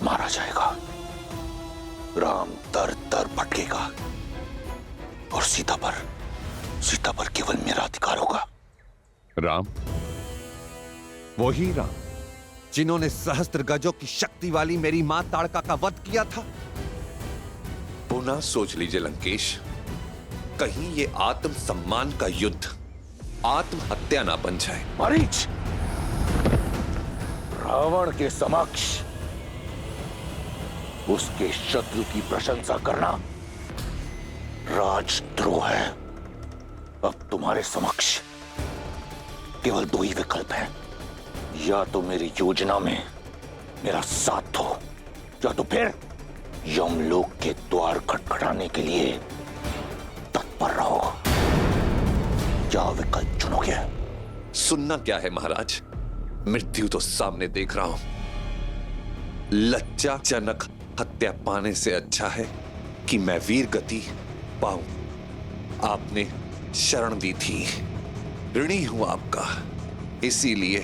मारा जाएगा। राम दर दर भटकेगा और सीता पर केवल मेरा अधिकार होगा।
राम? वही राम जिन्होंने सहस्त्र गजों की शक्ति वाली मेरी मां ताड़का का वध किया था? पुनः सोच लीजिए लंकेश, कहीं ये आत्म सम्मान का युद्ध आत्महत्या ना बन जाए।
मारीच, रावण के समक्ष उसके शत्रु की प्रशंसा करना राजद्रोह है। अब तुम्हारे समक्ष केवल दो ही विकल्प हैं। या तो मेरी योजना में मेरा साथ दो, या तो फिर यमलोक के द्वार खटखटाने के लिए तत्पर रहो। क्या विकल्प चुनोगे?
सुनना क्या है महाराज, मृत्यु तो सामने देख रहा हूं। लज्जाजनक हत्या पाने से अच्छा है कि मैं वीर गति पाऊं। आपने शरण दी थी, ऋणी हूं आपका, इसीलिए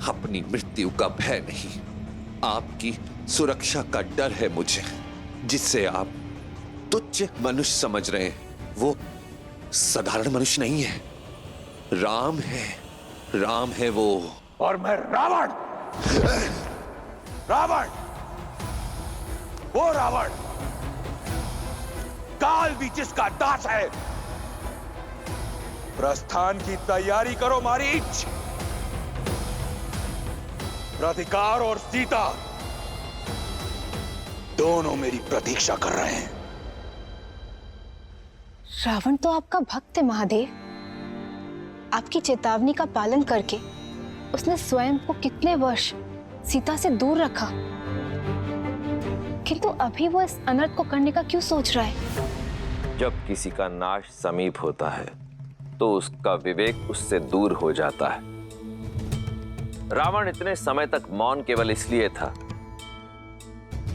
अपनी मृत्यु का भय नहीं, आपकी सुरक्षा का डर है मुझे। जिससे आप तुच्छ मनुष्य समझ रहे हैं, वो साधारण मनुष्य नहीं है, राम है। राम है वो।
और मैं रावण, वो रावण, काल भी जिसका दास है। प्रस्थान की तैयारी करो मारीच। प्रतिकार और सीता दोनों मेरी प्रतीक्षा कर रहे हैं।
रावण तो आपका भक्त है महादेव। आपकी चेतावनी का पालन करके उसने स्वयं को कितने वर्ष सीता से दूर रखा, किंतु अभी वो इस अनर्थ को करने का क्यों सोच रहा है?
जब किसी का नाश समीप होता है तो उसका विवेक उससे दूर हो जाता है। रावण इतने समय तक मौन केवल इसलिए था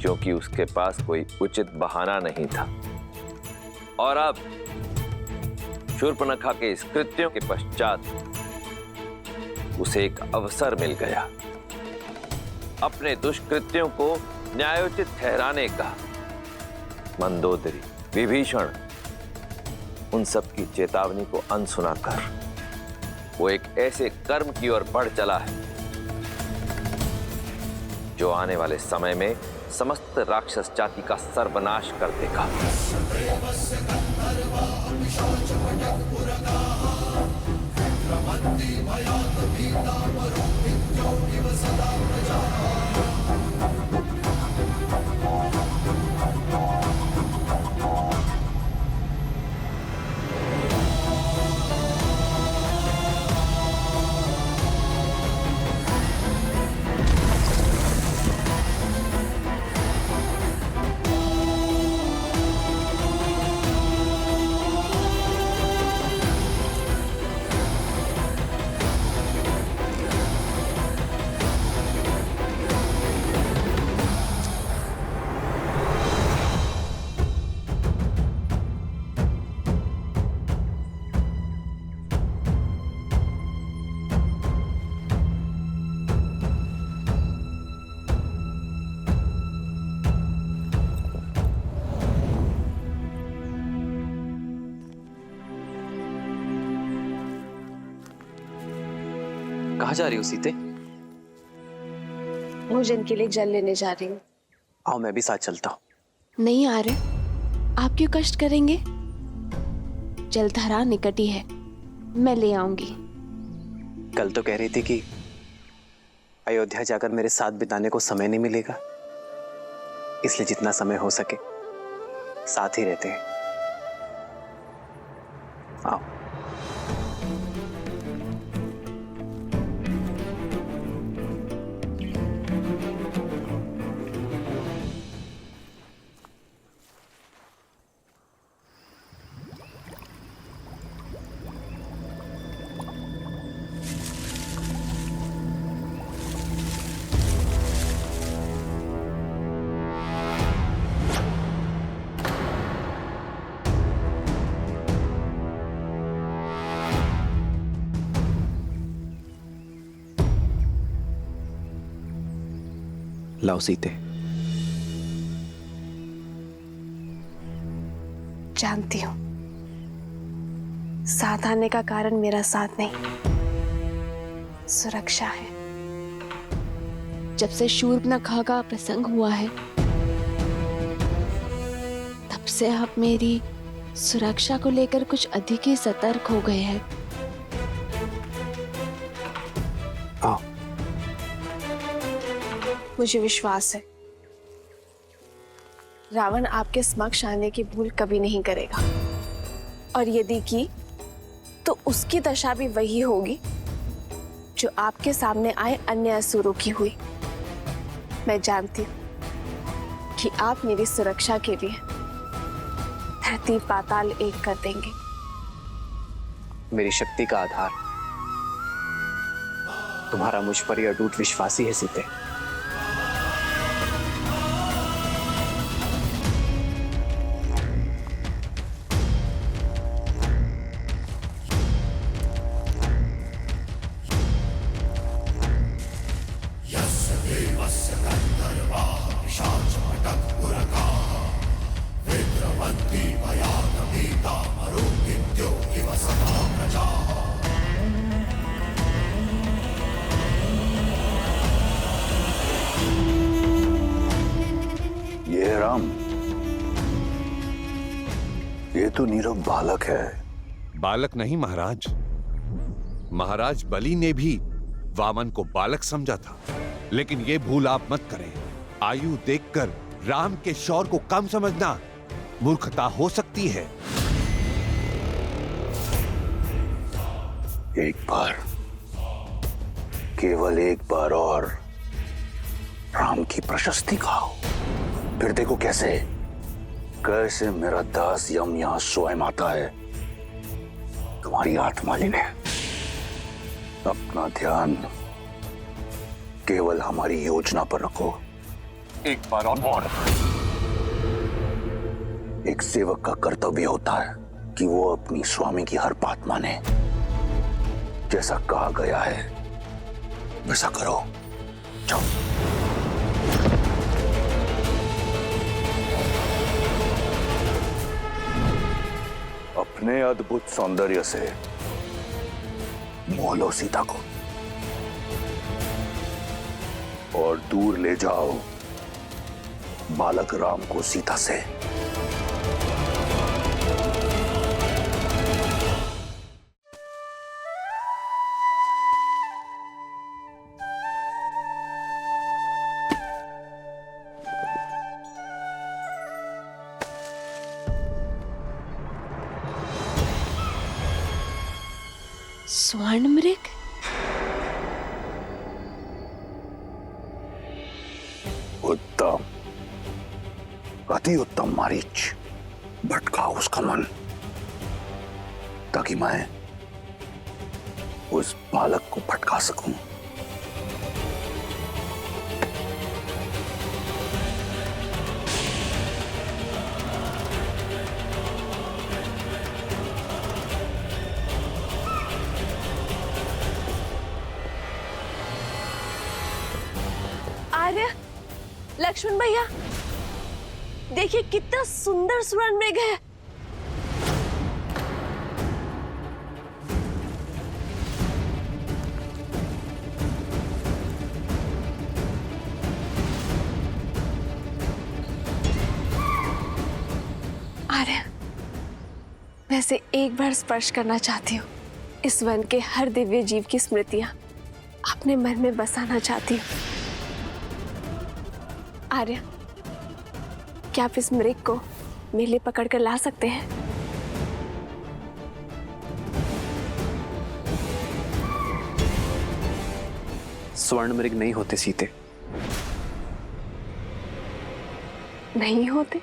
क्योंकि उसके पास कोई उचित बहाना नहीं था। और अब शूर्पणखा के इस कृत्यों के पश्चात उसे एक अवसर मिल गया अपने दुष्कृत्यों को न्यायोचित ठहराने का। मंदोदरी, विभीषण, उन सब की चेतावनी को अनसुना कर वो एक ऐसे कर्म की ओर बढ़ चला है जो आने वाले समय में समस्त राक्षस जाति का सर्वनाश कर देगा।
कहाँ जा रही हो सीते?
भोजन के लिए जल लेने जा रही हूँ।
आओ मैं भी साथ चलता हूँ।
नहीं आ रहे, आप क्यों कष्ट करेंगे? जलधारा निकट ही है, मैं ले आऊंगी।
कल तो कह रही थी कि अयोध्या जाकर मेरे साथ बिताने को समय नहीं मिलेगा, इसलिए जितना समय हो सके साथ ही रहते हैं। आओ।
लाओ सीते।
जानती हूँ साथ आने का कारण मेरा साथ नहीं, सुरक्षा है। जब से शूर्पणखा का प्रसंग हुआ है तब से आप मेरी सुरक्षा को लेकर कुछ अधिक ही सतर्क हो गए हैं।
आओ।
मुझे विश्वास है रावण आपके समक्ष आने की भूल कभी नहीं करेगा, और यदि की तो उसकी दशा भी वही होगी जो आपके सामने आए अन्य असुरों की हुई। मैं जानती हूं कि आप मेरी सुरक्षा के लिए धरती पाताल एक कर देंगे।
मेरी शक्ति का आधार तुम्हारा मुझ पर ही अटूट विश्वास ही है सीते।
ये राम, ये तो नीरव बालक है।
बालक नहीं महाराज, महाराज बलि ने भी वामन को बालक समझा था, लेकिन ये भूल आप मत करें। आयु देखकर राम के शौर्य को कम समझना मूर्खता हो सकती है।
एक बार, केवल एक बार और राम की प्रशस्ति खाओ, फिर देखो कैसे कैसे मेरा दास यम यहां स्वयं आता है तुम्हारी आत्मा लेने। अपना ध्यान केवल हमारी योजना पर रखो। एक बार और। एक सेवक का कर्तव्य होता है कि वो अपनी स्वामी की हर बात माने। जैसा कहा गया है वैसा करो। जाओ। अपने अद्भुत सौंदर्य से मोह लो सीता को। और दूर ले जाओ बालक राम को सीता से।
स्वर्ण मृग?
उत्तम, अति उत्तम मारीच। भटकाओ उसका मन ताकि मैं उस बालक को भटका सकूं।
आर्य, लक्ष्मण भैया, देखिए कितना सुंदर स्वर्ण मृग है। आर्य, वैसे एक बार स्पर्श करना चाहती हूँ इस वन के हर दिव्य जीव की स्मृतियां अपने मन में बसाना चाहती हूँ। आर्य, क्या आप इस मृग को मेरे लिए पकड़ कर ला सकते हैं?
स्वर्ण मृग नहीं होते सीते।
नहीं होते?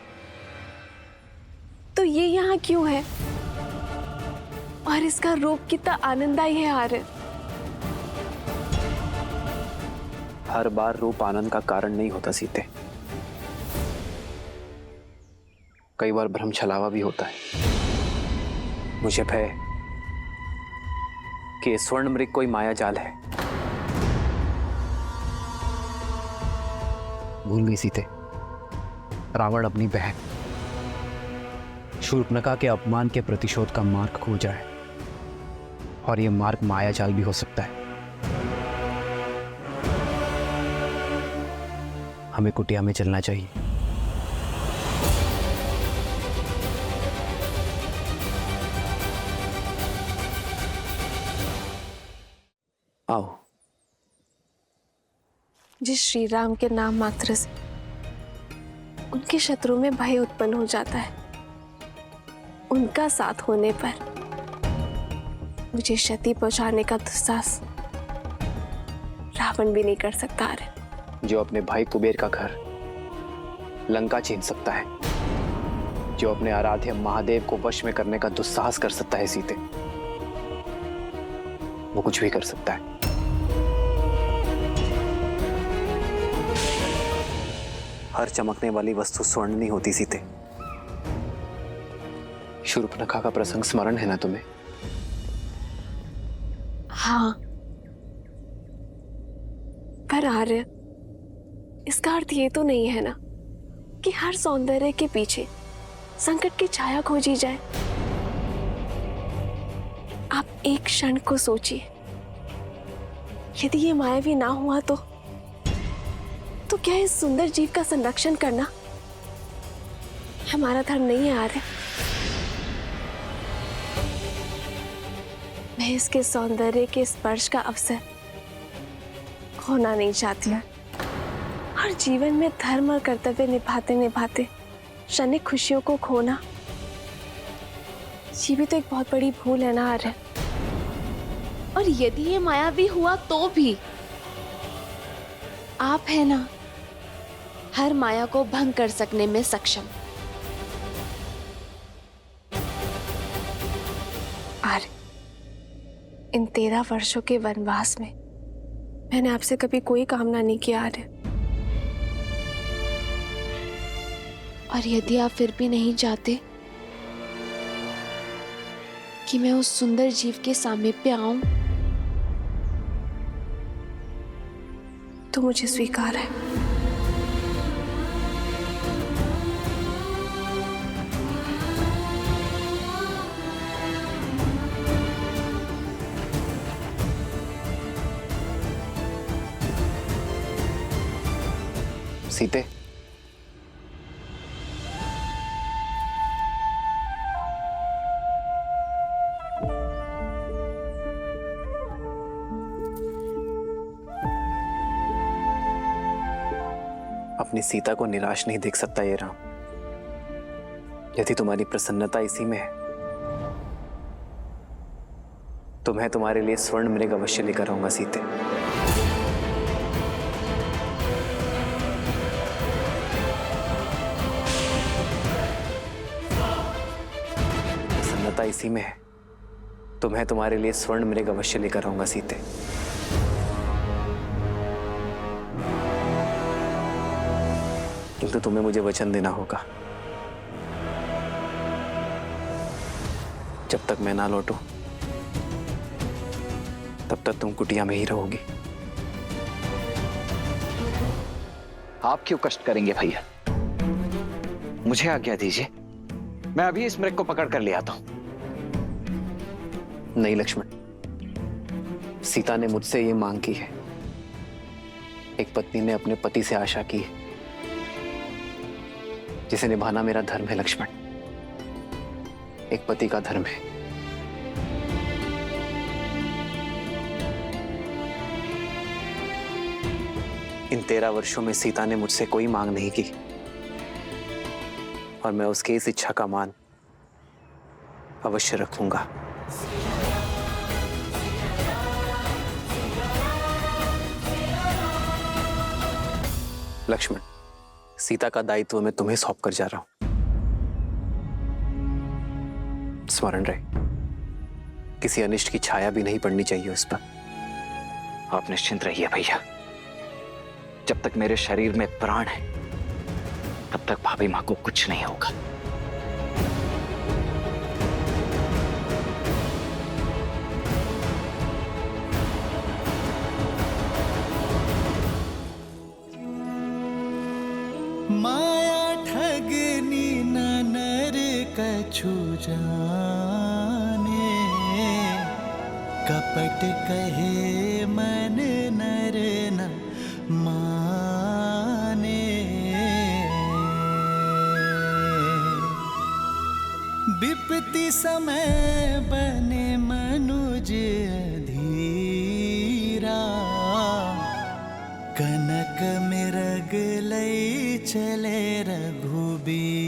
तो ये यहाँ क्यों है? और इसका रूप कितना आनंददायी है आर्य।
हर बार रूप आनंद का कारण नहीं होता सीते, कई बार भ्रम छलावा भी होता है। मुझे भय है कि स्वर्ण मृग कोई माया जाल है।
भूल गई सीते, रावण अपनी बहन शूर्पणखा के अपमान के प्रतिशोध का मार्ग खोजा है, और यह मार्ग माया जाल भी हो सकता है। हमें कुटिया में चलना चाहिए।
आओ।
जिस श्री राम के नाम मात्र से उनके शत्रु में भय उत्पन्न हो जाता है, उनका साथ होने पर मुझे क्षति पहुंचाने का दुस्साहस रावण भी नहीं कर सकता है।
जो अपने भाई कुबेर का घर लंका छीन सकता है, जो अपने आराध्य महादेव को वश में करने का दुस्साहस कर सकता है सीते, वो कुछ भी कर सकता है। हर चमकने वाली वस्तु स्वर्ण नहीं होती सीते। शूर्पणखा का प्रसंग स्मरण है ना तुम्हें?
हाँ, पर आर्य, इसका अर्थ ये तो नहीं है ना कि हर सौंदर्य के पीछे संकट की छाया खोजी जाए। आप एक क्षण को सोचिए, यदि ये मायावी ना हुआ तो क्या इस सुंदर जीव का संरक्षण करना हमारा धर्म नहीं है आर्य? मैं इसके सौंदर्य के स्पर्श का अवसर खोना नहीं चाहती हूँ। हर जीवन में धर्म और कर्तव्य निभाते निभाते क्षणिक खुशियों को खोना, ये भी तो एक बहुत बड़ी भूल है ना आर्य। और यदि ये मायावी हुआ तो भी आप है ना हर माया को भंग कर सकने में सक्षम। आर्य, इन 13 वर्षों के वनवास में मैंने आपसे कभी कोई कामना नहीं किया आर्य। और यदि आप फिर भी नहीं चाहते कि मैं उस सुंदर जीव के सामीप्य आऊं, तो मुझे स्वीकार है।
सीते, अपनी सीता को निराश नहीं देख सकता ये राम। यदि तुम्हारी प्रसन्नता इसी में है तो मैं तुम्हारे लिए स्वर्ण मृग अवश्य लेकर आऊंगा सीते। प्रसन्नता इसी में है तो मैं तुम्हारे लिए स्वर्ण मृग अवश्य लेकर आऊंगा सीते। किंतु तुम्हें मुझे वचन देना होगा, जब तक मैं ना लौटूं तब तक तुम कुटिया में ही रहोगी।
आप क्यों कष्ट करेंगे भैया? मुझे आज्ञा दीजिए, मैं अभी इस मृग को पकड़ कर ले आता हूं।
नहीं लक्ष्मण, सीता ने मुझसे ये मांग की है। एक पत्नी ने अपने पति से आशा की है, जिसे निभाना मेरा धर्म है लक्ष्मण। एक पति का धर्म है। इन 13 वर्षों में सीता ने मुझसे कोई मांग नहीं की और मैं उसकी इस इच्छा का मान अवश्य रखूंगा। लक्ष्मण, सीता का दायित्व मैं तुम्हें सौंप कर जा रहा हूं। स्मरण रहे, किसी अनिष्ट की छाया भी नहीं पड़नी चाहिए उस पर।
आप निश्चिंत रहिए भैया, जब तक मेरे शरीर में प्राण है तब तक भाभी मां को कुछ नहीं होगा।
माया ठगनी न नर कछु जाने, कपट कहे मन नर न माने। विपत्ति समय बने मनुज धीरा, कनक मृग लई चले रघुबीरा।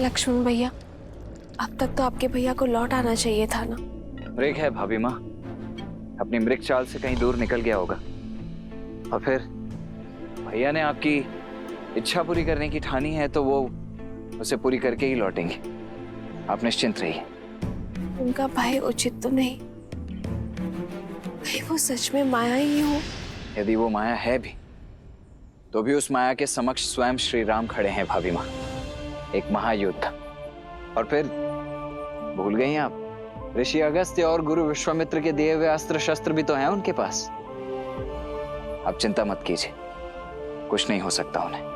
लक्ष्मण भैया, अब तक तो आपके भैया को लौट आना चाहिए था ना।
मृग है भाभी माँ, अपनी मृग चाल से कहीं दूर निकल गया होगा। और फिर भैया ने आपकी इच्छा पूरी करने की ठानी है तो वो उसे पूरी करके ही लौटेंगे। आप निश्चिंत रहिए।
उनका भय उचित तो नहीं, कहीं वो सच में माया ही हो।
यदि वो माया है भी तो भी उस माया के समक्ष स्वयं श्री राम खड़े हैं भाभी माँ। एक महायुद्ध और फिर भूल गई आप, ऋषि अगस्त्य और गुरु विश्वामित्र के दिए हुए अस्त्र शस्त्र भी तो हैं उनके पास। आप चिंता मत कीजिए, कुछ नहीं हो सकता उन्हें।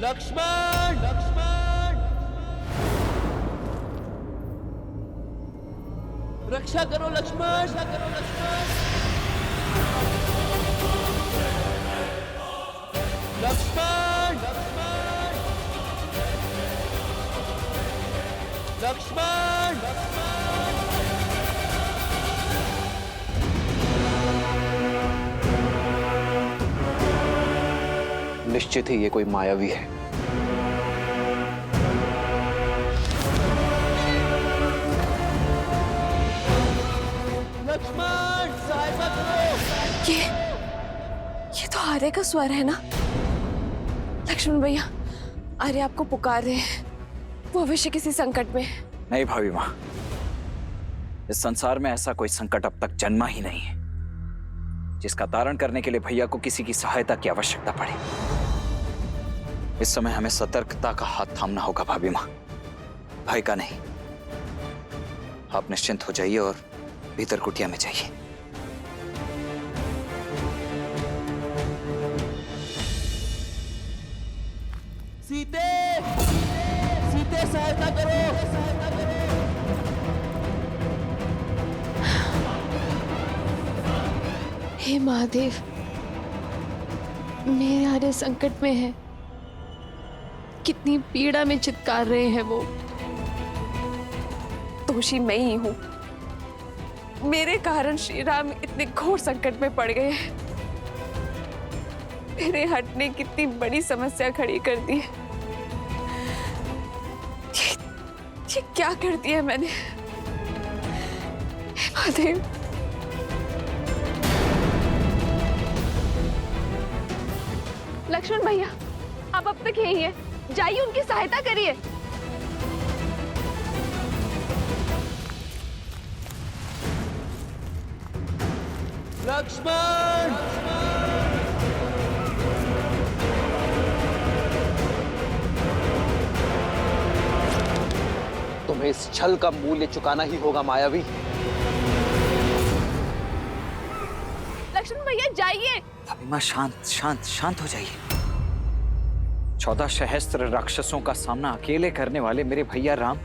लक्ष्मण, लक्ष्मण, रक्षा करो लक्ष्मण, रक्षा करो लक्ष्मण, लक्ष्मण, लक्ष्मण, लक्ष्मण,
निश्चित ही ये कोई मायावी है।
लक्ष्मण, सहायता करो।
ये तो आर्य का स्वर है ना? लक्ष्मण भैया, आर्य आपको पुकार रहे हैं, वो अवश्य किसी संकट में है।
नहीं भाभी माँ, इस संसार में ऐसा कोई संकट अब तक जन्मा ही नहीं है जिसका तारण करने के लिए भैया को किसी की सहायता की आवश्यकता पड़े। इस समय हमें सतर्कता का हाथ थामना होगा भाभी माँ, भय का नहीं। आप निश्चिंत हो जाइए और भीतर कुटिया में जाइए।
सीते, सीते सहायता करो, सहायता करो।
हे महादेव, मेरे आर्य संकट में है, कितनी पीड़ा में चित्कार रहे हैं वो। दोषी मैं ही हूं, मेरे कारण श्री राम इतने घोर संकट में पड़ गए हैं। मेरे हट ने कितनी बड़ी समस्या खड़ी कर दी है। ये क्या कर दिया मैंने? हे महादेव, लक्ष्मण भैया, आप अब तक यही हैं, जाइए उनकी सहायता करिए।
लक्ष्मण,
तुम्हें इस छल का मूल्य चुकाना ही होगा मायावी।
लक्ष्मण भैया जाइए।
भाभी माँ शांत शांत शांत हो जाइए। 14 सहस्त्र राक्षसों का सामना अकेले करने वाले मेरे भैया राम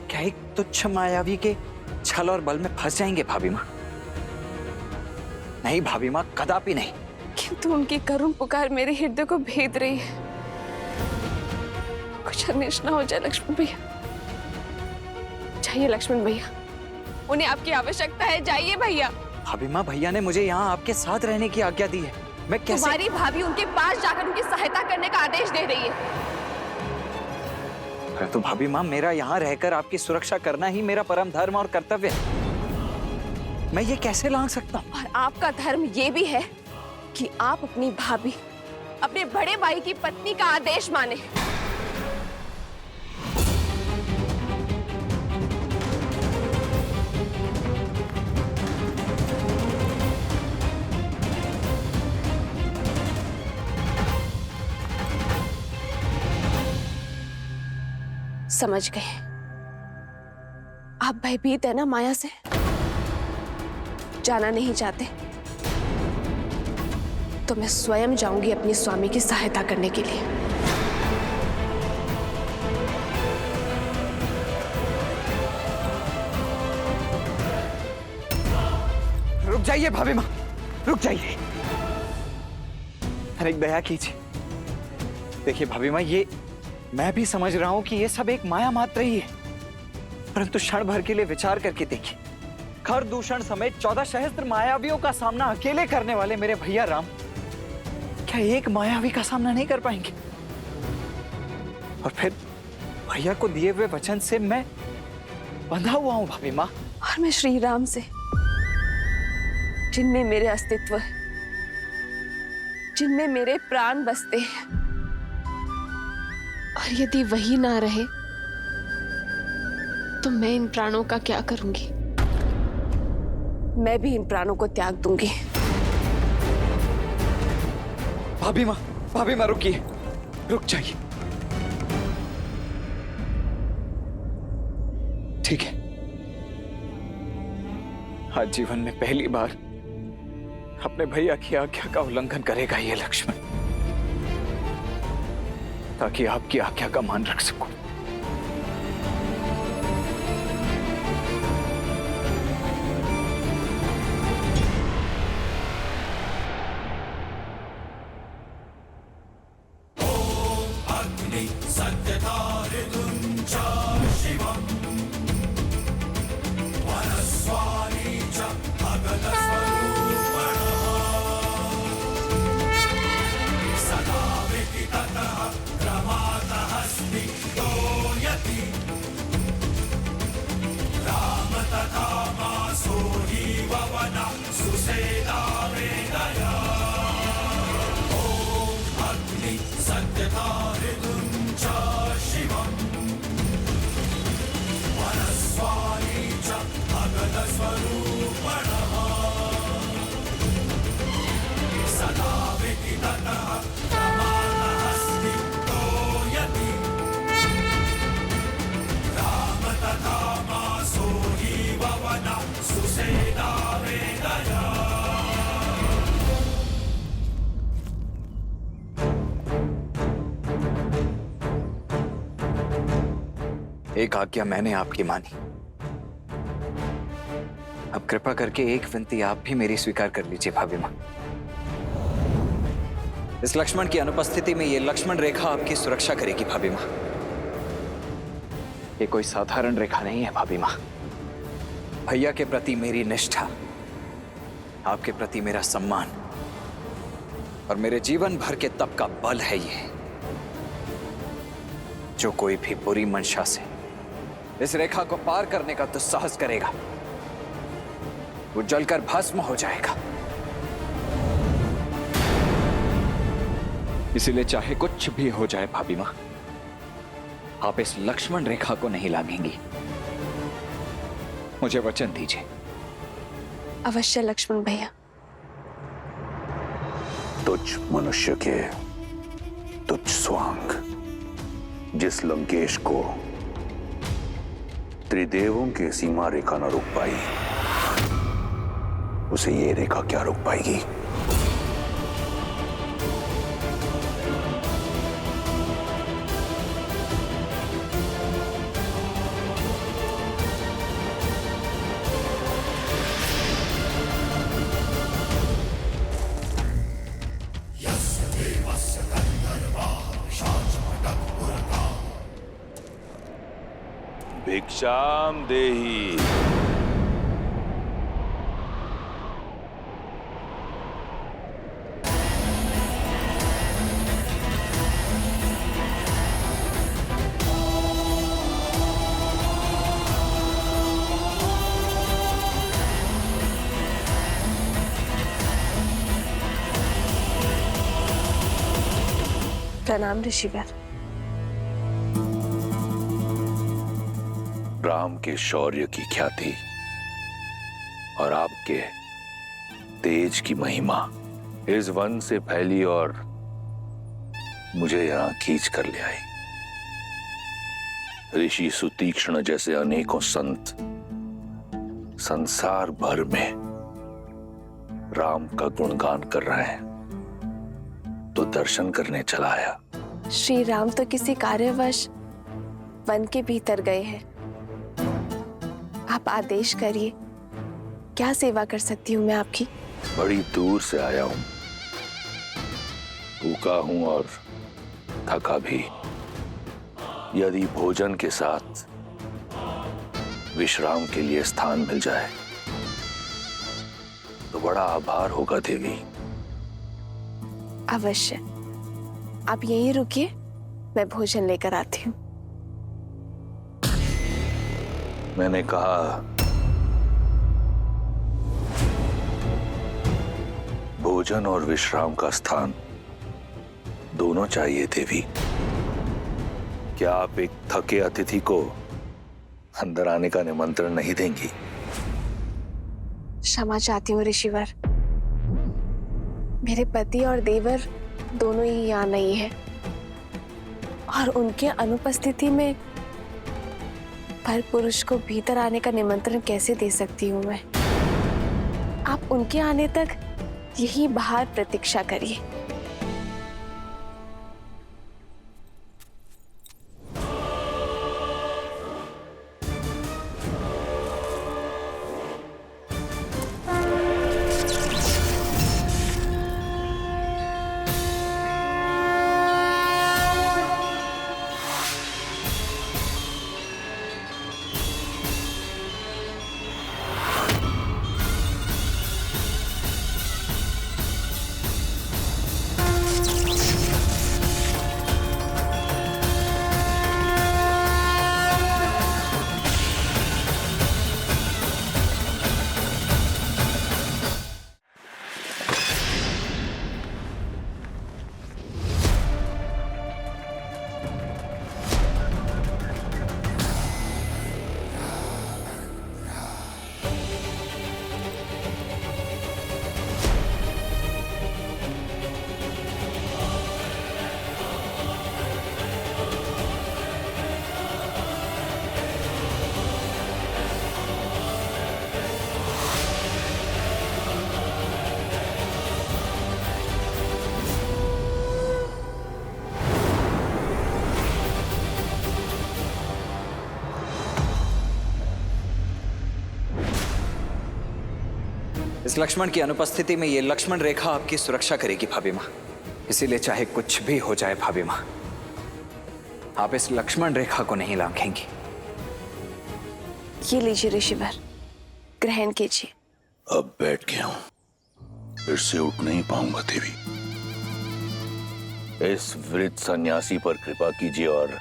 क्या एक तुच्छ मायावी के छल और बल में फंस जाएंगे भाभी माँ? नहीं भाभी माँ, कदापि नहीं।
किंतु उनकी करुण पुकार मेरे हृदय को भेद रही है। कुछ अनिष्ट ना हो जाए लक्ष्मण भैया। जाइए लक्ष्मण भैया, उन्हें आपकी आवश्यकता है, जाइए भैया।
भाभी माँ, भैया ने मुझे यहाँ आपके साथ रहने की आज्ञा दी है, मैं कैसे?
तुम्हारी भाभी उनके पास जाकर उनकी सहायता करने का आदेश दे रही है।
परंतु भाभी माँ, मेरा यहाँ रहकर आपकी सुरक्षा करना ही मेरा परम धर्म और कर्तव्य है। मैं ये कैसे लांघ सकता हूँ?
और आपका धर्म ये भी है कि आप अपनी भाभी, अपने बड़े भाई की पत्नी का आदेश माने। समझ गए, आप भयभीत है ना माया से, जाना नहीं चाहते तो मैं स्वयं जाऊंगी अपने स्वामी की सहायता करने के लिए।
रुक जाइए भाभी माँ, रुक जाइए। अरे दया कीजिए। देखिए भाभी माँ, ये मैं भी समझ रहा हूं कि ये सब एक माया मात्र ही है, परंतु क्षण भर के लिए विचार करके देखिए, खर दूषण समेत 14 सहस्त्र मायावियों का सामना अकेले करने वाले मेरे भैया राम क्या एक मायावी का सामना नहीं कर पाएंगे? और फिर भैया को दिए हुए वचन से मैं बंधा हुआ हूं भाभी माँ।
और मैं श्री राम से, जिनमें मेरे अस्तित्व है, जिनमें मेरे प्राण बसते हैं, और यदि वही ना रहे तो मैं इन प्राणों का क्या करूंगी? मैं भी इन प्राणों को त्याग दूंगी।
भाभी माँ रुकिए, रुक जाइए। ठीक है, आज जीवन में पहली बार अपने भैया की आज्ञा का उल्लंघन करेगा ये लक्ष्मण, ताकि आपकी आज्ञा का मान रख सकूं। एक आज्ञा मैंने आपकी मानी, अब कृपा करके एक विनती आप भी मेरी स्वीकार कर लीजिए भाभी माँ। इस लक्ष्मण की अनुपस्थिति में ये लक्ष्मण रेखा आपकी सुरक्षा करेगी भाभी माँ। ये कोई साधारण रेखा नहीं है भाभी माँ। भैया के प्रति मेरी निष्ठा, आपके प्रति मेरा सम्मान और मेरे जीवन भर के तप का बल है ये। जो कोई भी बुरी मंशा से इस रेखा को पार करने का दुस्साहस करेगा, वो जलकर भस्म हो जाएगा। इसीलिए चाहे कुछ भी हो जाए भाभी मां, आप इस लक्ष्मण रेखा को नहीं लांघेंगी। मुझे वचन दीजिए।
अवश्य लक्ष्मण भैया।
तुझ मनुष्य के तुझ स्वांग, जिस लंकेश को त्रिदेवों के सीमा रेखा न रोक पाई, उसे ये रेखा क्या रोक पाएगी? भिक्षाम देहि।
प्रणाम ऋषिवर।
राम के शौर्य की ख्याति और आपके तेज की महिमा इस वन से फैली और मुझे यहां खींच कर ले आई। ऋषि सुतीक्ष्ण जैसे अनेकों संत संसार भर में राम का गुणगान कर रहे हैं, तो दर्शन करने चला आया।
श्री राम तो किसी कार्यवश वन के भीतर गए हैं। आप आदेश करिए, क्या सेवा कर सकती हूँ मैं आपकी?
बड़ी दूर से आया हूं, भूखा हूं और थका भी। यदि भोजन के साथ विश्राम के लिए स्थान मिल जाए तो बड़ा आभार होगा देवी।
अवश्य, आप यहीं रुकिए, मैं भोजन लेकर आती हूँ।
मैंने कहा भोजन और विश्राम का स्थान दोनों चाहिए देवी। क्या आप एक थके अतिथि को अंदर आने का निमंत्रण नहीं देंगी?
क्षमा चाहती हूँ ऋषिवर। मेरे पति और देवर दोनों ही यहाँ नहीं है और उनके अनुपस्थिति में पर पुरुष को भीतर आने का निमंत्रण कैसे दे सकती हूँ मैं? आप उनके आने तक यही बाहर प्रतीक्षा करिए।
इस लक्ष्मण की अनुपस्थिति में ये लक्ष्मण रेखा आपकी सुरक्षा करेगी भाभी माँ। इसीलिए चाहे कुछ भी हो जाए भाभी माँ, आप इस लक्ष्मण रेखा को नहीं लांघेंगी।
ये लीजिए ऋषिवर, ग्रहण कीजिए।
अब बैठ गया हूं, फिर से उठ नहीं पाऊंगा देवी। इस वृद्ध सन्यासी पर कृपा कीजिए और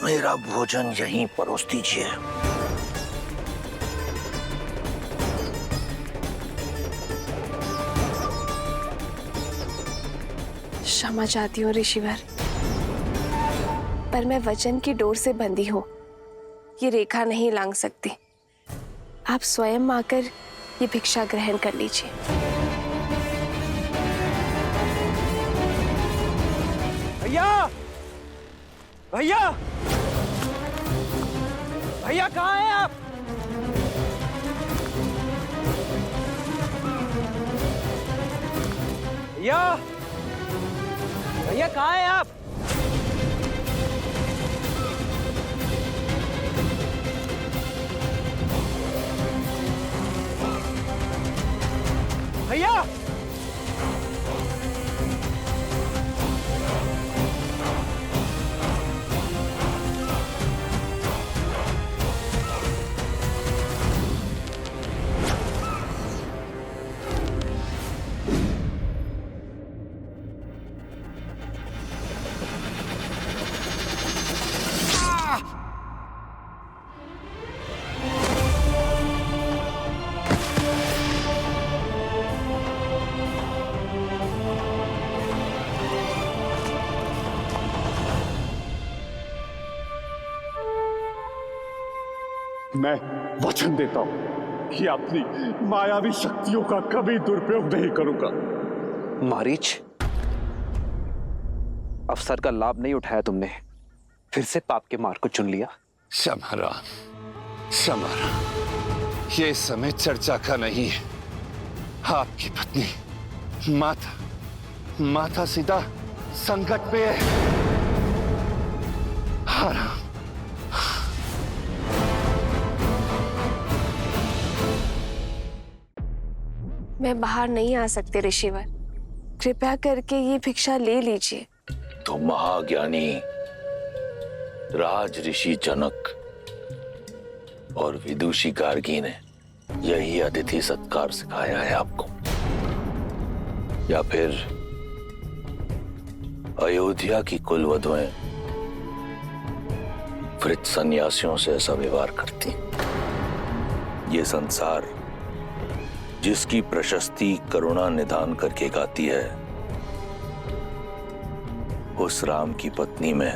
मेरा भोजन यहीं परोस दीजिए।
क्षमा चाहती हूँ ऋषिवर, पर मैं वचन की डोर से बंधी हूँ, ये रेखा नहीं लांघ सकती। आप स्वयं आकर ये भिक्षा ग्रहण कर लीजिए।
भैया, भैया, भैया कहाँ हैं आप? भैया, भैया कहाँ हैं आप? भैया,
मैं वचन देता हूं कि अपनी मायावी शक्तियों का कभी दुरुपयोग नहीं करूंगा।
मारीच, अवसर का लाभ नहीं उठाया तुमने, फिर से पाप के मार्ग को चुन लिया।
समरा, समरा, ये समय चर्चा का नहीं है। आपकी पत्नी माता सीता संकट में है। हरा
मैं बाहर नहीं आ सकते ऋषिवर, कृपया करके ये भिक्षा ले लीजिए।
तो महाज्ञानी राज ऋषि जनक और विदुषी गार्गी ने यही अतिथि सत्कार सिखाया है आपको, या फिर अयोध्या की कुलवधुएं वृद्ध सन्यासियों से ऐसा व्यवहार करती? ये संसार जिसकी प्रशस्ति करुणा निदान करके गाती है, उस राम की पत्नी में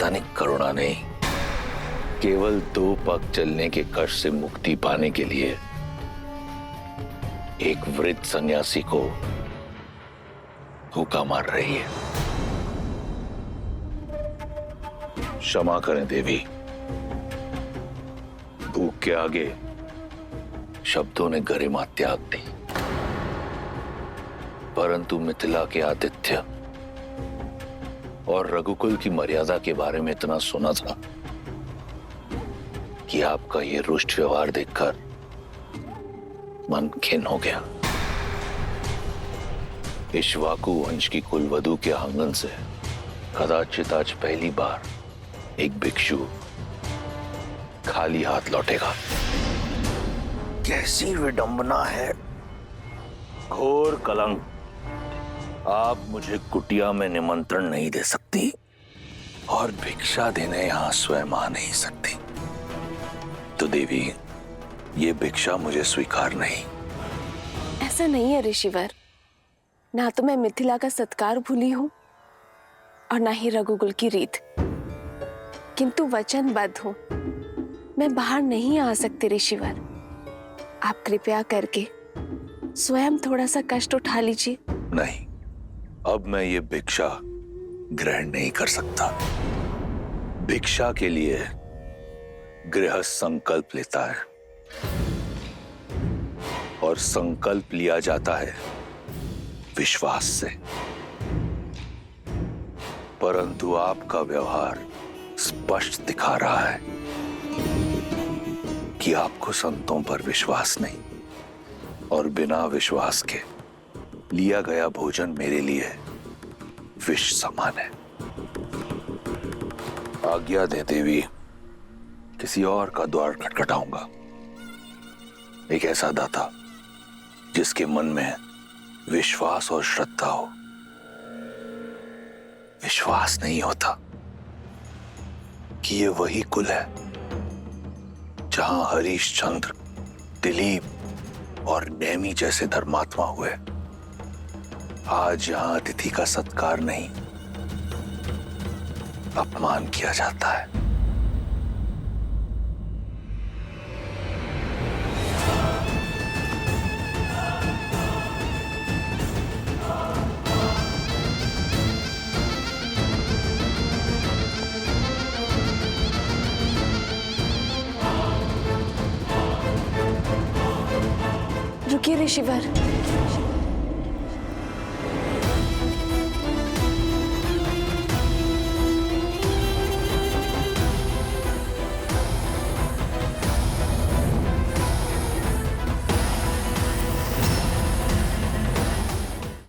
तनिक करुणा नहीं, केवल 2 पग चलने के कष्ट से मुक्ति पाने के लिए एक वृद्ध सन्यासी को भूखा मार रही है। क्षमा करें देवी, भूख के आगे शब्दों ने गरिमा त्याग दी, परंतु मिथिला के आतिथ्य और रघुकुल की मर्यादा के बारे में इतना सुना था कि आपका ये रुष्ट व्यवहार देखकर मन खिन्न हो गया। इक्ष्वाकु वंश की कुलवधू के आंगन से कदाचित आज पहली बार एक भिक्षु खाली हाथ लौटेगा। कैसी विडंबना है, घोर कलंक। आप मुझे कुटिया में निमंत्रण नहीं दे सकती और भिक्षा देने यहां स्वयं आ नहीं सकती, तो देवी ये भिक्षा मुझे स्वीकार नहीं।
ऐसा नहीं है ऋषिवर, ना तो मैं मिथिला का सत्कार भूली हूं और ना ही रघुकुल की रीत, किंतु वचनबद्ध हूं, मैं बाहर नहीं आ सकती ऋषिवर। आप कृपया करके स्वयं थोड़ा सा कष्ट उठा लीजिए।
नहीं, अब मैं ये भिक्षा ग्रहण नहीं कर सकता। भिक्षा के लिए गृहस्थ संकल्प लेता है और संकल्प लिया जाता है विश्वास से, परंतु आपका व्यवहार स्पष्ट दिखा रहा है कि आपको संतों पर विश्वास नहीं, और बिना विश्वास के लिया गया भोजन मेरे लिए विष समान है। आज्ञा दे देवी, किसी और का द्वार खटखटाऊंगा। एक ऐसा दाता जिसके मन में विश्वास और श्रद्धा हो। विश्वास नहीं होता कि ये वही कुल है जहां हरीशचंद्र, दिलीप और नेमी जैसे धर्मात्मा हुए। आज यहां अतिथि का सत्कार नहीं, अपमान किया जाता है।
रुकिए ऋषिवर,